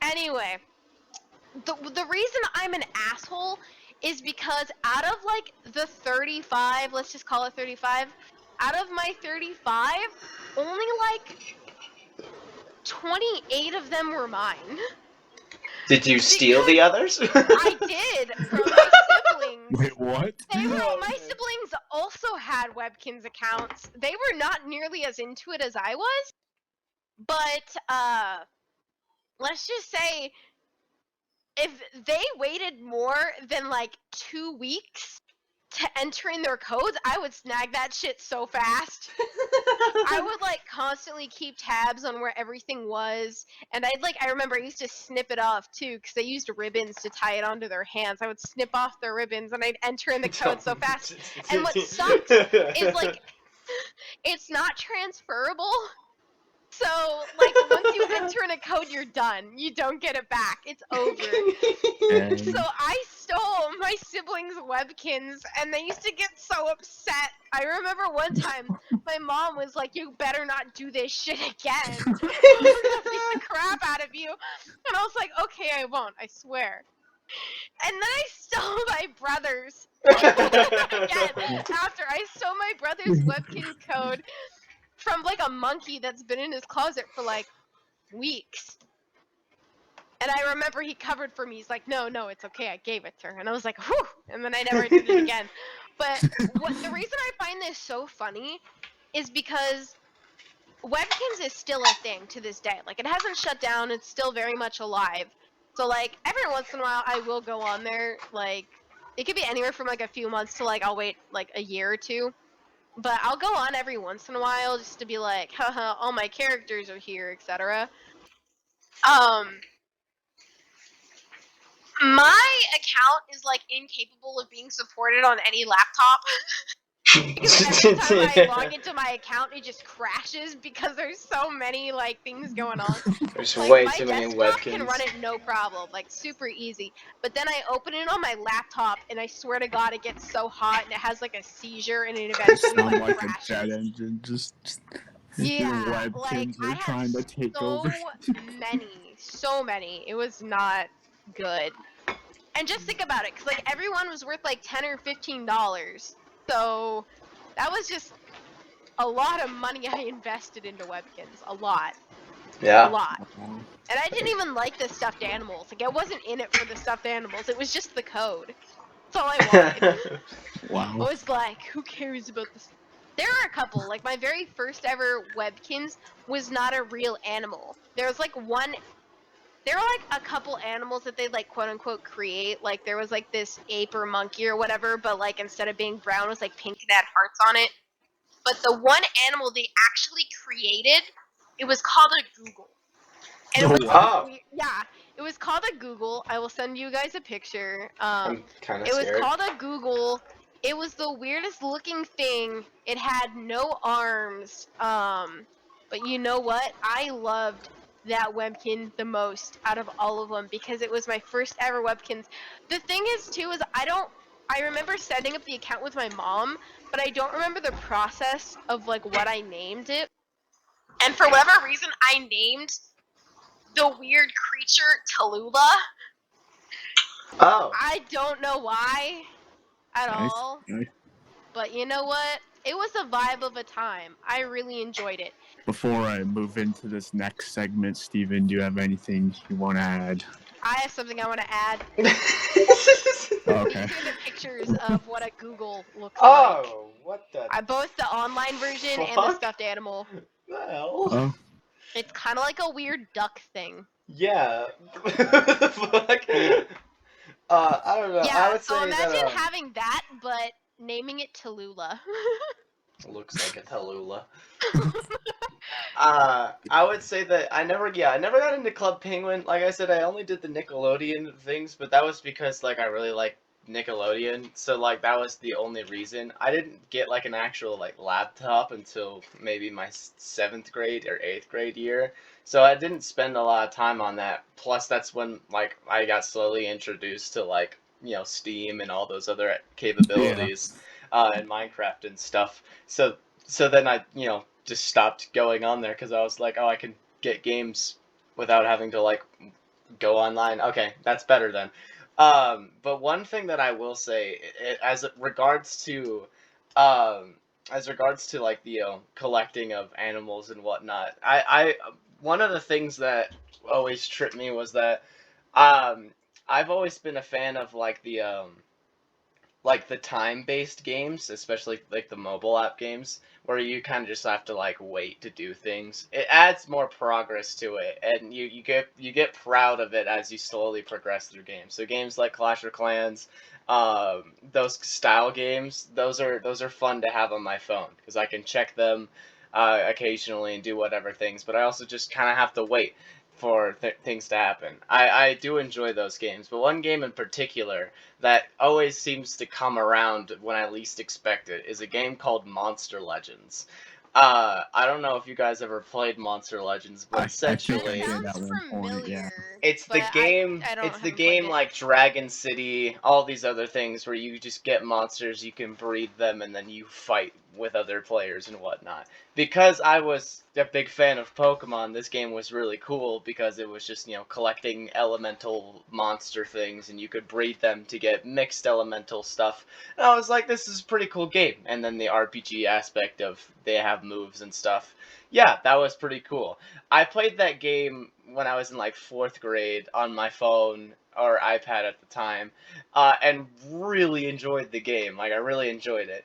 Anyway, the reason I'm an asshole is because out of like the 35, let's just call it 35, out of my 35, only like 28 of them were mine. Did you steal the others? I did from my siblings. Wait, what? My siblings also had Webkins accounts. They were not nearly as into it as I was, but let's just say if they waited more than like 2 weeks to enter in their codes, I would snag that shit so fast. I would like constantly keep tabs on where everything was, and I remember I used to snip it off too, because they used ribbons to tie it onto their hands. I would snip off their ribbons and I'd enter in the code so fast. And what sucks is like it's not transferable. So like once you enter in a code, you're done. You don't get it back. It's over. And So I stole my siblings' Webkins, and they used to get so upset. I remember one time, my mom was like, "You better not do this shit again. I'm gonna beat the crap out of you." And I was like, "Okay, I won't. I swear." And then I stole my brother's. Again, after I stole my brother's Webkin code from like a monkey that's been in his closet for like weeks. And I remember he covered for me. He's like, no, it's okay. I gave it to her. And I was like, whew. And then I never did it again. But the reason I find this so funny is because Webkins is still a thing to this day. Like, it hasn't shut down. It's still very much alive. So, like, every once in a while, I will go on there. Like, it could be anywhere from, like, a few months to, like, I'll wait, like, a year or two. But I'll go on every once in a while just to be like, haha, all my characters are here, etc. My account is like incapable of being supported on any laptop. Because every time I log into my account, it just crashes because there's so many like things going on. There's Like, way my too many desktop can webkins. run it no problem, like super easy. But then I open it on my laptop, and I swear to God, it gets so hot and it has like a seizure, and it you eventually sound like like crashes. a jet engine. Just Yeah, your like webkins I are trying to had take so over. many. It was not good. And just think about it, because like everyone was worth like $10 or $15, so that was just a lot of money I invested into Webkins. A lot. Yeah. A lot. And I didn't even like the stuffed animals. Like, I wasn't in it for the stuffed animals. It was just the code. That's all I wanted. Wow. I was like, who cares about this? There are a couple. Like, my very first ever Webkins was not a real animal. There was like one. There were like a couple animals that they like quote unquote create. Like, there was like this ape or monkey or whatever, but like instead of being brown, it was like pink and had hearts on it. But the one animal they actually created, it was called a Google. And it was Oh. yeah, it was called a Google. I will send you guys a picture. I'm kind of It was scared. called a Google. It was the weirdest looking thing. It had no arms. But you know what? I loved that Webkin the most out of all of them because it was my first ever Webkins. The thing is too is I remember setting up the account with my mom, but I don't remember the process of like what I named it. And for whatever reason, I named the weird creature Tallulah. Oh. I don't know why at Nice. all. Nice. But you know what? It was a vibe of a time. I really enjoyed it. Before I move into this next segment, Steven, do you have anything you want to add? I have something I want to add. Okay. These are the pictures of what a Google looks like. Oh, what the Both the online version and the Fuck? stuffed animal. hell? Oh, It's kind of like a weird duck thing. Yeah. What the fuck? I don't know. I Yeah, would say so imagine that, having that, but naming it Tallulah. looks like a Tallulah. I would say that I never got into Club Penguin. Like I said, I only did the Nickelodeon things, but that was because like I really like Nickelodeon, so like that was the only reason. I didn't get like an actual like laptop until maybe my 7th grade or 8th grade year. So I didn't spend a lot of time on that. Plus that's when like I got slowly introduced to like, Steam and all those other capabilities and Minecraft and stuff. So then I, just stopped going on there cuz I was like, "Oh, I can get games without having to like go online." Okay, that's better then. But one thing that I will say, as it regards to, um, like the collecting of animals and whatnot, one of the things that always tripped me was that, um, I've always been a fan of like the time-based games, especially like the mobile app games, where you kind of just have to like wait to do things. It adds more progress to it, and you get proud of it as you slowly progress through games. So games like Clash of Clans, those style games, those are fun to have on my phone because I can check them occasionally and do whatever things. But I also just kind of have to wait for things to happen. I do enjoy those games, but one game in particular that always seems to come around when I least expect it is a game called Monster Legends. I don't know if you guys ever played Monster Legends, but I think essentially, I did Sounds at one point, yeah. familiar. it's the but game. I don't It's the haven't played game it. like Dragon City, all these other things where you just get monsters, you can breed them, and then you fight with other players and whatnot. Because I was a big fan of Pokemon, this game was really cool because it was just collecting elemental monster things, and you could breed them to get mixed elemental stuff. And I was like, this is a pretty cool game. And then the RPG aspect of they have moves and stuff. Yeah, that was pretty cool. I played that game when I was in like 4th grade on my phone or iPad at the time, and really enjoyed the game. Like I really enjoyed it.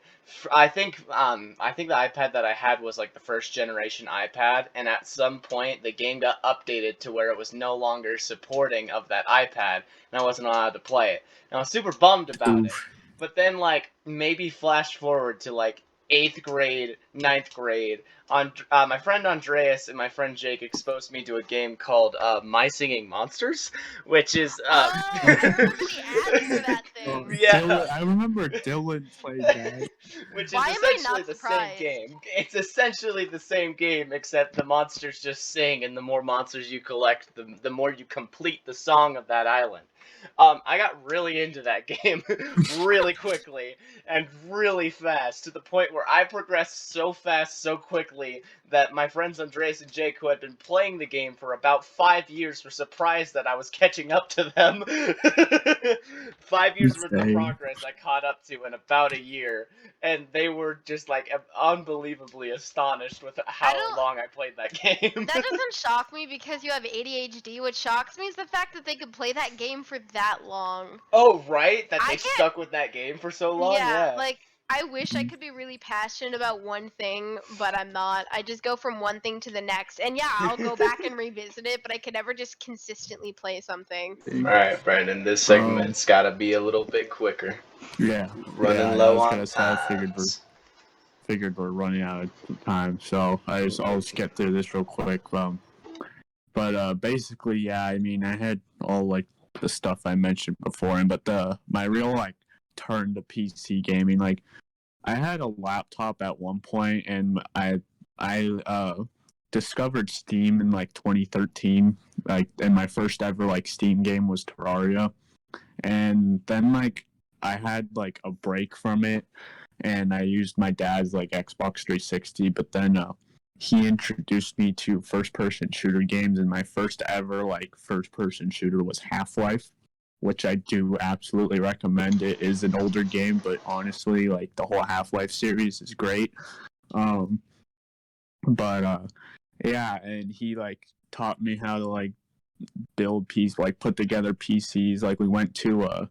I think the iPad that I had was like the first generation iPad, and at some point the game got updated to where it was no longer supporting of that iPad, and I wasn't allowed to play it. And I was super bummed about it. Oof. But then like maybe flash forward to like 8th grade, 9th grade, on my friend Andreas and my friend Jake exposed me to a game called My Singing Monsters, which is Oh, I remember the ads for that Oh, thing. Yeah. Dylan, I remember Dylan played that. which is Why am I essentially not the surprised? same game. It's essentially the same game, except the monsters just sing, and the more monsters you collect, the more you complete the song of that island. I got really into that game really quickly and really fast, to the point where I progressed so fast, so quickly, that my friends Andres and Jake, who had been playing the game for about 5 years, were surprised that I was catching up to them. 5 years worth of Insane. progress I caught up to in about a year, and they were just like unbelievably astonished with how don't- long I played that game. That doesn't shock me because you have ADHD. What shocks me is the fact that they could play that game for that long. Oh, right? That I they can't- stuck with that game for so long? Yeah. like I wish I could be really passionate about one thing, but I'm not. I just go from one thing to the next, and yeah, I'll go back and revisit it, but I could never just consistently play something. Alright, Brandon, this segment's gotta be a little bit quicker. Yeah. Running yeah, low I was on gonna say, I time. figured we're running out of time, so I'll just get through this real quick. But basically, yeah, I mean, I had all like the stuff I mentioned before, but my real like turn to PC gaming, like I had a laptop at one point, and I discovered Steam in like 2013, like, and my first ever like Steam game was Terraria, and then like I had like a break from it, and I used my dad's like Xbox 360, but then he introduced me to first-person shooter games, and my first ever like first-person shooter was Half-Life, which I do absolutely recommend. It is an older game, but honestly, like the whole Half-Life series is great. Yeah, and he like taught me how to like build like put together PCs. Like we went to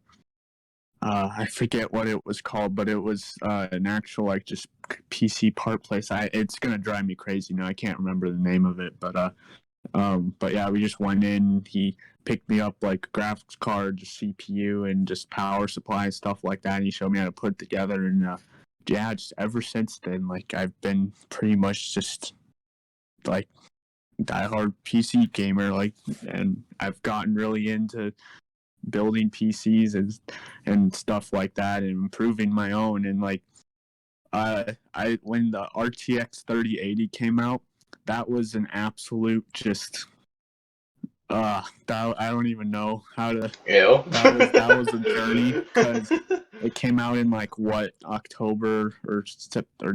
I forget what it was called, but it was an actual like just PC part place. It's gonna drive me crazy now. I can't remember the name of it, but yeah, we just went in. He picked me up like graphics card, just CPU, and just power supply and stuff like that. And he showed me how to put it together. And yeah, just ever since then, like I've been pretty much just like diehard PC gamer. Like, and I've gotten really into building PCs and stuff like that, and improving my own. And like, I when the RTX 3080 came out, that was an absolute just that I don't even know how to. Ew. That was a journey because it came out in like what October or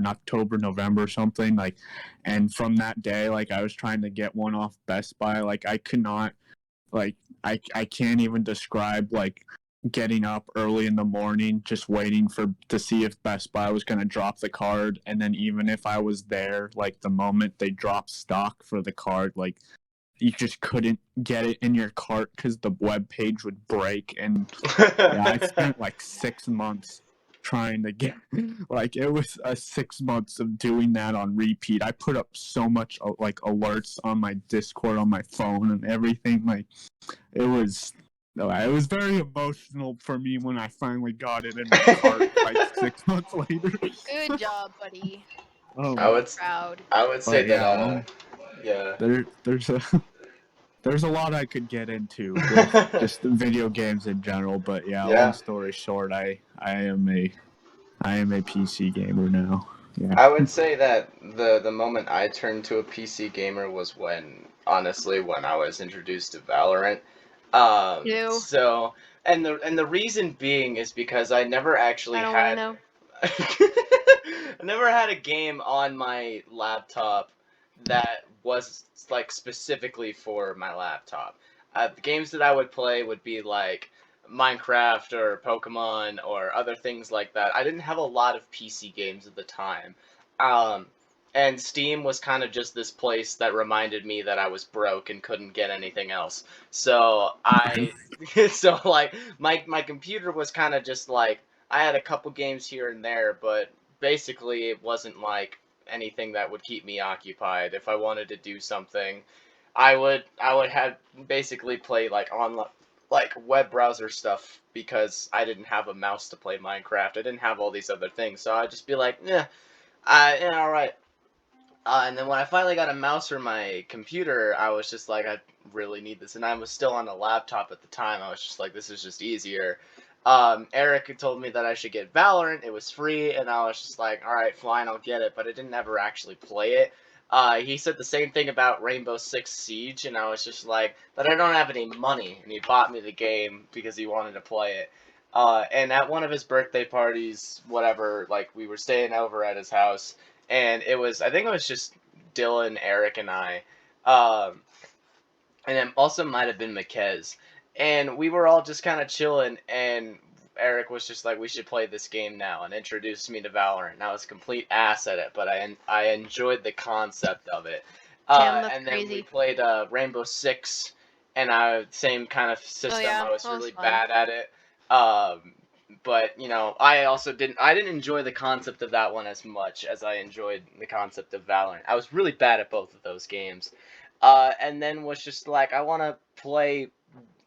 October, November or something like, and from that day, like I was trying to get one off Best Buy. Like I could not, like I can't even describe like getting up early in the morning just waiting to see if Best Buy was going to drop the card, and then even if I was there, like the moment they dropped stock for the card, like you just couldn't get it in your cart because the web page would break. And yeah, I spent like 6 months trying to get, like it was 6 months of doing that on repeat. I put up so much like alerts on my Discord on my phone and everything. Like it was very emotional for me when I finally got it in my cart like 6 months later. Good job, buddy. I would Proud. say But that yeah. There's a lot I could get into with just video games in general, but yeah. Long story short, I am a PC gamer now. Yeah. I would say that the moment I turned to a PC gamer was when I was introduced to Valorant. Ew. So and the reason being is because I never actually I don't had want I never had a game on my laptop that was like specifically for my laptop. The games that I would play would be like Minecraft or Pokemon or other things like that. I didn't have a lot of PC games at the time. And Steam was kind of just this place that reminded me that I was broke and couldn't get anything else. So so like my computer was kind of just like I had a couple games here and there, but basically it wasn't like anything that would keep me occupied. If I wanted to do something, I would have basically play like on like web browser stuff because I didn't have a mouse to play Minecraft. I didn't have all these other things, so I'd just be like, yeah, all right. And then when I finally got a mouse for my computer, I was just like, I really need this. And I was still on a laptop at the time. I was just like, this is just easier. Eric had told me that I should get Valorant. It was free, and I was just like, all right, fine, I'll get it. But I didn't ever actually play it. He said the same thing about Rainbow Six Siege, and I was just like, but I don't have any money. And he bought me the game because he wanted to play it. And at one of his birthday parties, whatever, like we were staying over at his house, and I think it was just Dylan, Eric, and I, and it also might have been McKez, and we were all just kind of chilling, and Eric was just like, we should play this game now, and introduced me to Valorant, and I was complete ass at it, but I enjoyed the concept of it. Damn, that's And then crazy. we played Rainbow Six, and same kind of system. yeah, I was that was really fun. bad at it. But I also didn't enjoy the concept of that one as much as I enjoyed the concept of Valorant. I was really bad at both of those games. And then was just like, I want to play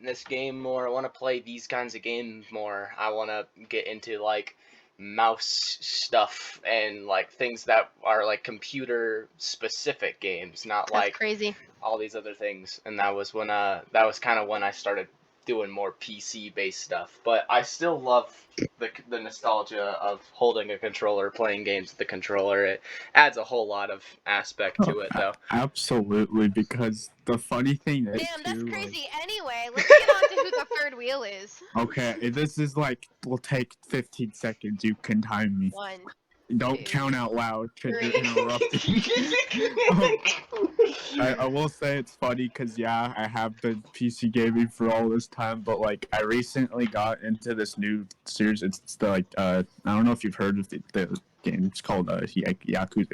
this game more. I want to play these kinds of games more. I want to get into like mouse stuff and like things that are like computer specific games, not That's like crazy. all these other things. And that was kind of when I started doing more PC based stuff. But I still love the nostalgia of holding a controller, playing games with the controller. It adds a whole lot of aspect to it, though. Absolutely, because the funny thing is, Damn, that's too, crazy. Anyway, let's get on to who the third wheel is. Okay, this is like, will take 15 seconds. You can time me. 1, Don't 2, count out loud because you're 3. interrupting. I will say it's funny because, yeah, I have been PC gaming for all this time, but, like, I recently got into this new series. It's the, like, I don't know if you've heard of the game. It's called Yakuza.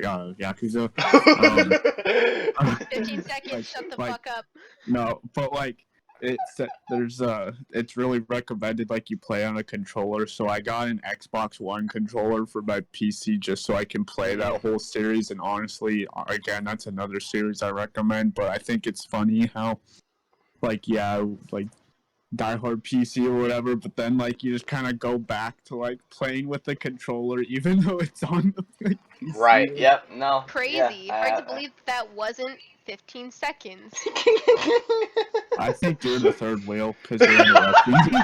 15 seconds, Like- shut the like- fuck up. No, but, like, it's really recommended like you play on a controller, so I got an Xbox One controller for my PC just so I can play that whole series. And honestly, again, that's another series I recommend. But I think it's funny how like diehard PC or whatever, but then like you just kind of go back to like playing with the controller, even though it's on the like, PC. Right. Yep. No. Crazy. Yeah, Hard to believe that wasn't 15 seconds. I think you're the third wheel because you're interrupting me.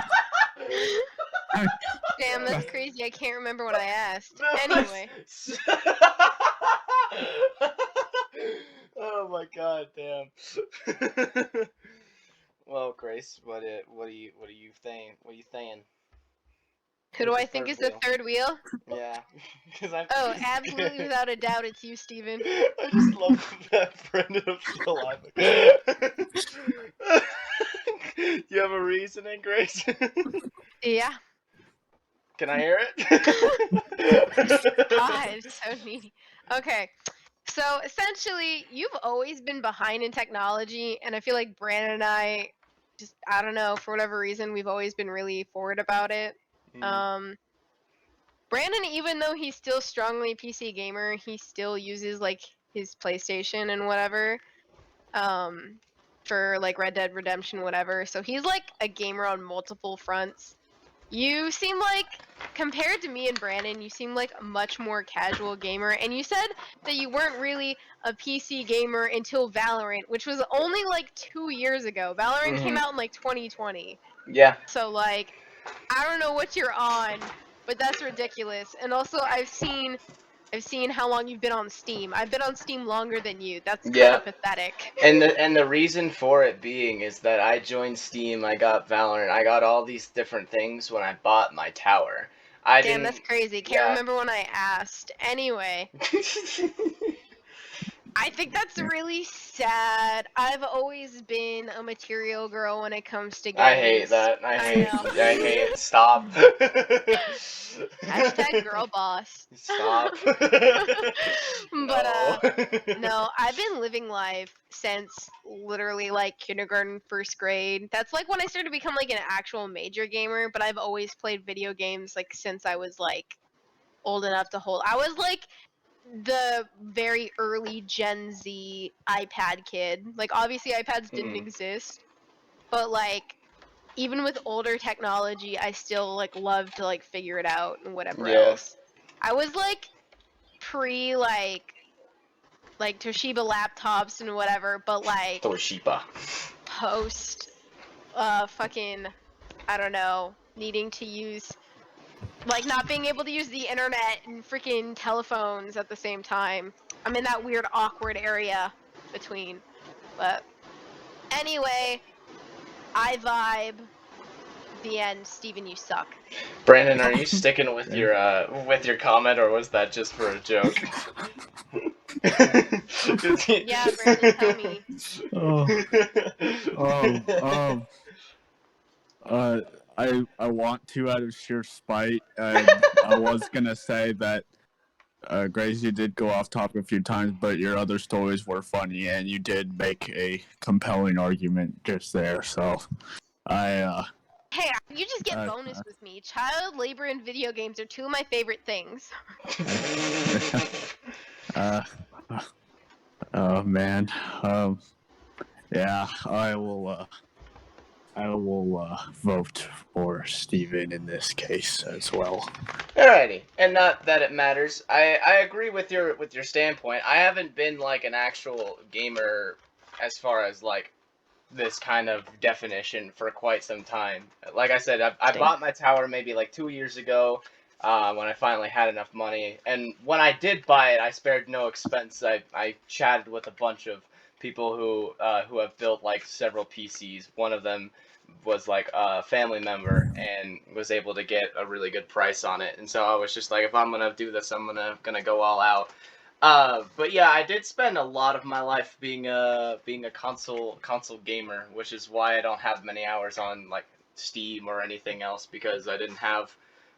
Damn, that's crazy. I can't remember what I asked. Anyway, Oh my god, damn. Well, Grace, what are you saying? What are you saying? who do Who's I the think third is the wheel? third wheel? Yeah, because I'm. Oh, absolutely without a doubt, it's you, Steven. I just love that Brendan still alive. You have a reasoning, Grace? Yeah. Can I hear it? God, so needy. Okay. So essentially, you've always been behind in technology, and I feel like Brandon and I just, I don't know, for whatever reason, we've always been really forward about it. Mm. Brandon, even though he's still strongly PC gamer, he still uses like his PlayStation and whatever, for like Red Dead Redemption, whatever. So he's like a gamer on multiple fronts. You seem like, compared to me and Brandon, you seem like a much more casual gamer. And you said that you weren't really a PC gamer until Valorant, which was only like 2 years ago. Valorant came out in like 2020. Yeah. So like, I don't know what you're on, but that's ridiculous. And also, I've seen how long you've been on Steam. I've been on Steam longer than you. That's kind Yeah. of pathetic. And the reason for it being is that I joined Steam, I got Valorant, I got all these different things when I bought my tower. I Damn, didn't. that's crazy. Can't Yeah. remember when I asked. Anyway. I think that's really sad. I've always been a material girl when it comes to games. I hate that. I hate it. Stop. Hashtag girl boss. Stop. But no, I've been living life since literally like kindergarten, first grade. That's like when I started to become like an actual major gamer, but I've always played video games like since I was like old enough to hold. I was like the very early Gen Z iPad kid. Like obviously iPads didn't exist, but like even with older technology, I still like love to like figure it out and whatever else. I was like pre like Toshiba laptops and whatever, but like Toshiba. post fucking I don't know, needing to use like not being able to use the internet and freaking telephones at the same time. I'm in that weird awkward area between. But anyway, I vibe. The end. Steven, you suck. Brandon, are you sticking with your comment, or was that just for a joke? Yeah, Brandon, tell me. I want to out of sheer spite. I was gonna say that Grace, you did go off topic a few times, but your other stories were funny, and you did make a compelling argument just there. So, Hey, you just get bonus with me. Child labor and video games are two of my favorite things. Oh man. Yeah, I will vote for Steven in this case as well. Alrighty, and not that it matters. I agree with your standpoint. I haven't been like an actual gamer as far as like this kind of definition for quite some time. Like I said, I bought my tower maybe like 2 years ago when I finally had enough money. And when I did buy it, I spared no expense. I chatted with a bunch of people who have built like several PCs. One of them was like a family member and was able to get a really good price on it. And so I was just like, if I'm gonna do this, I'm gonna go all out. But yeah, I did spend a lot of my life being a console gamer, which is why I don't have many hours on like Steam or anything else because I didn't have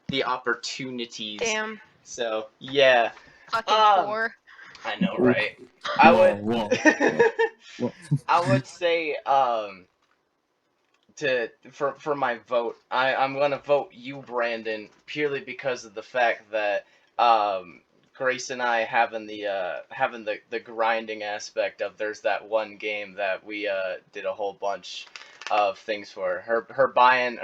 the opportunities. Damn. So yeah. Fucking poor. I know, right? I would. Whoa. I would say for my vote, I'm gonna vote you, Brandon, purely because of the fact that Grace and I having the grinding aspect of there's that one game that we did a whole bunch of things for her. Her buying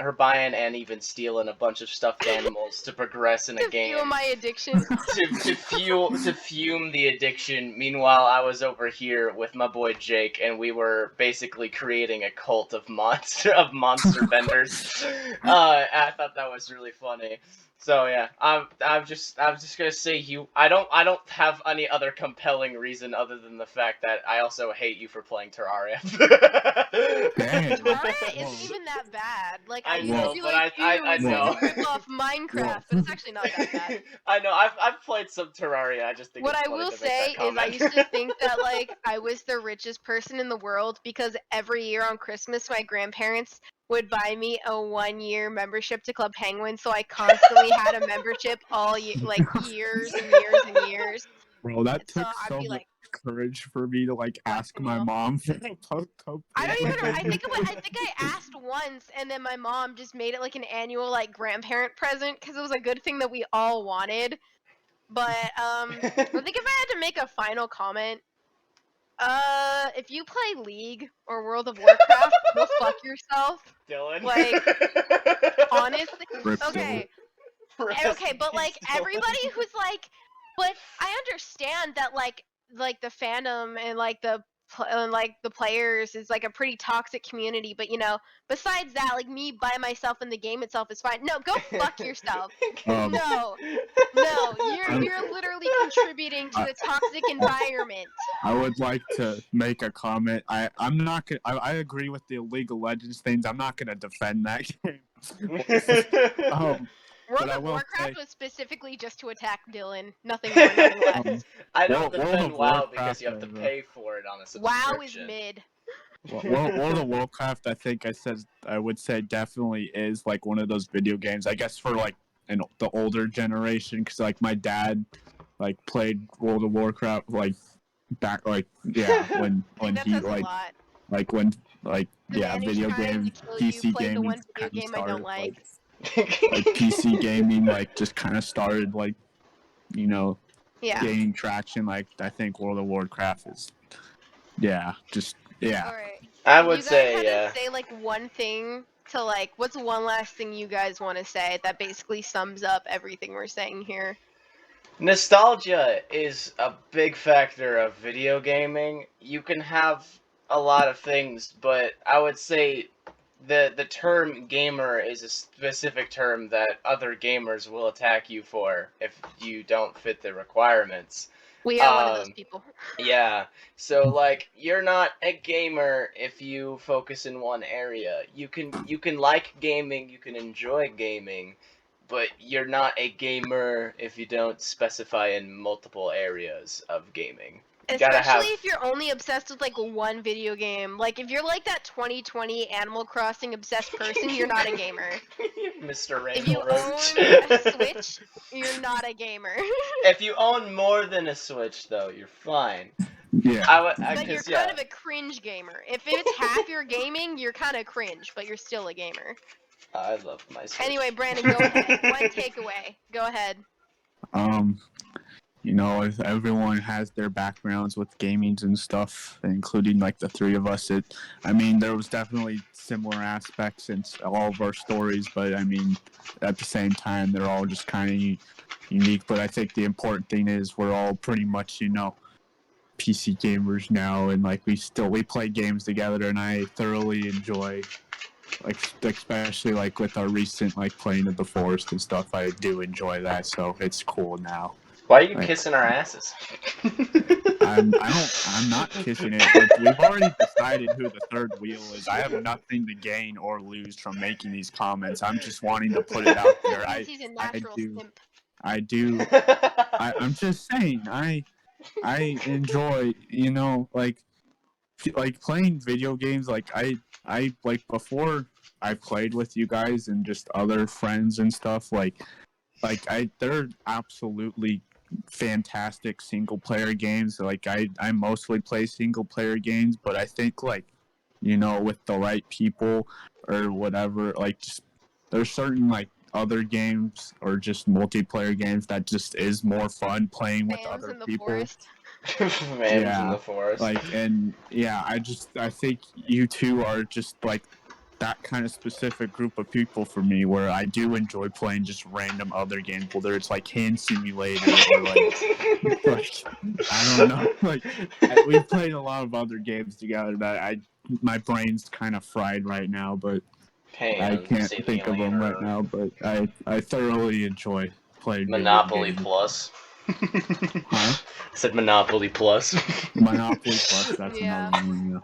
and even stealing a bunch of stuffed animals to progress in a To game. fuel my addiction. to fume the addiction. Meanwhile, I was over here with my boy Jake, and we were basically creating a cult of monster vendors. I thought that was really funny. So yeah, I'm just gonna say I don't have any other compelling reason other than the fact that I also hate you for playing Terraria. Dang. Terraria isn't even that bad. Like I I used know, to be but like, I ew, know. it's a rip off Minecraft, but it's actually not that bad. I know. I've played some Terraria. I just think What it's I funny will to make that say is I comment. used to think that like I was the richest person in the world because every year on Christmas my grandparents would buy me a 1-year membership to Club Penguin, so I constantly had a membership all like years and years and years. Bro, that So took I'd so be much like, courage for me to like ask fucking my hell. mom for a Poco I don't even. I Penguin. think I asked once, and then my mom just made it like an annual like grandparent present because it was a good thing that we all wanted. But I think if I had to make a final comment, if you play League or World of Warcraft, go fuck yourself. Dylan. Like, honestly, Rip okay, Rest okay, in but peace, like Dylan. everybody who's like, but I understand that like the fandom and like the players is like a pretty toxic community, but you know, besides that, like me by myself in the game itself is fine. No, go fuck yourself. No, I'm- you're literally contributing to the toxic environment. I would like to make a comment. I'm not gonna. I agree with the League of Legends things. I'm not gonna defend that game. World But I of will Warcraft say- was specifically just to attack Dylan. Nothing more, nothing less. I don't World defend of WoW Warcraft because you have to is, pay for it on a WoW is subscription. mid. World of Warcraft, I think I would say definitely is like one of those video games. I guess for like the older generation, because like my dad like played World of Warcraft like back like when That he says a lot. when The man who's video trying game to kill you PC played the gaming one video kinda game I don't started, like. like PC gaming like just kind of started like Yeah. gaining traction. Like I think World of Warcraft is just Alright. I would You guys say, had yeah. to say like one thing to like. What's one last thing you guys want to say that basically sums up everything we're saying here? Nostalgia is a big factor of video gaming. You can have a lot of things, but I would say the term gamer is a specific term that other gamers will attack you for if you don't fit the requirements. We are one of those people. Yeah. So like you're not a gamer if you focus in one area. You can like gaming, you can enjoy gaming, but you're not a gamer if you don't specify in multiple areas of gaming. You gotta Especially have if you're only obsessed with like one video game. Like if you're like that 2020 Animal Crossing obsessed person, you're not a gamer. Mr. If you Rainbow own Roach. a Switch, you're not a gamer. If you own more than a Switch though, you're fine. yeah. I would But you're 'cause, yeah. kind of a cringe gamer. If it's half your gaming, you're kind of cringe, but you're still a gamer. I love my Switch. Anyway, Brandon, go ahead. One takeaway. Go ahead. If everyone has their backgrounds with gamings and stuff, including like the three of us, there was definitely similar aspects in all of our stories, but I mean, at the same time, they're all just kind of unique. But I think the important thing is we're all pretty much, PC gamers now, and like we play games together, and I thoroughly enjoy, like especially like with our recent like playing of the Forest and stuff. I do enjoy that, so it's cool now. Why are you Right. kissing our asses? I'm not kissing it, but we've already decided who the third wheel is. I have nothing to gain or lose from making these comments. I'm just wanting to put it out there. He's a natural simp. I'm just saying, I enjoy, like playing video games. Like I like before I played with you guys and just other friends and stuff. They're absolutely fantastic single player games. Like I mostly play single player games, but I think with the right people or whatever, like just there's certain like other games or just multiplayer games that just is more fun playing with Fans other in the people. forest. Man in the forest. I think you two are just like that kind of specific group of people for me, where I do enjoy playing just random other games, whether it's like Hand Simulator or like I don't know, like we've played a lot of other games together that my brain's kind of fried right now, but I can't think of them right now. But I thoroughly enjoy playing Monopoly video games. Plus. Huh? I said Monopoly Plus. Monopoly Plus, that's Yeah. another one. Yeah.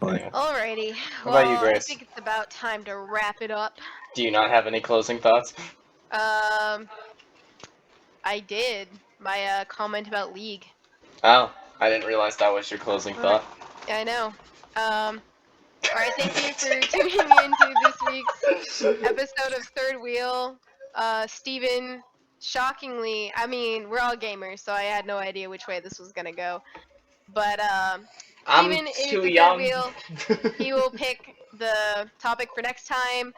But Yeah. Alrighty. What about you, Well, I Grace? think it's about time to wrap it up. Do you not have any closing thoughts? I did. My comment about League. Oh, I didn't realize that was your closing thought. I know. Alright, thank you for tuning into this week's episode of Third Wheel. Steven, shockingly, I mean, we're all gamers, so I had no idea which way this was gonna go. But, I'm Steven is too the young. Third Wheel. He will pick the topic for next time.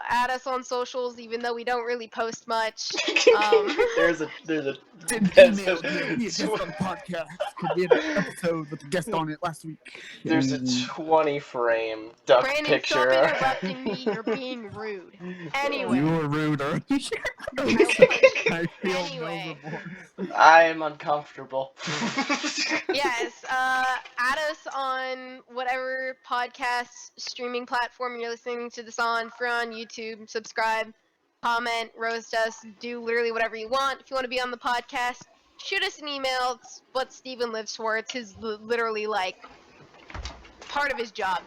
Add us on socials, even though we don't really post much. there's a email to be a guest on the podcast. Could be an episode with a guest on it last week. there's a 20 frame duck Brandon, picture. stop interrupting me. You're being rude. Anyway. You were rude earlier. I feel Anyway. no remorse. I am uncomfortable. Yes, add us on whatever podcast streaming platform you're listening to this on. If you're on YouTube, subscribe, comment, roast us, do literally whatever you want. If you want to be on the podcast, shoot us an email. It's what Steven lives for. It's his literally like part of his job.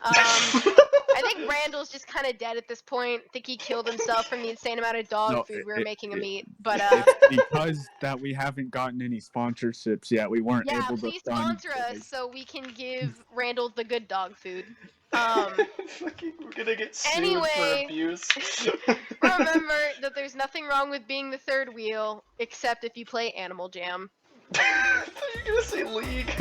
I think Randall's just kind of dead at this point. I think he killed himself from the insane amount of dog food we were making him eat. But It's because that we haven't gotten any sponsorships yet. We weren't yeah, able to please fund sponsor us it. so we can give Randall the good dog food. We're gonna get sued Anyway. for abuse. Remember that there's nothing wrong with being the third wheel, except if you play Animal Jam. I thought you were gonna say League.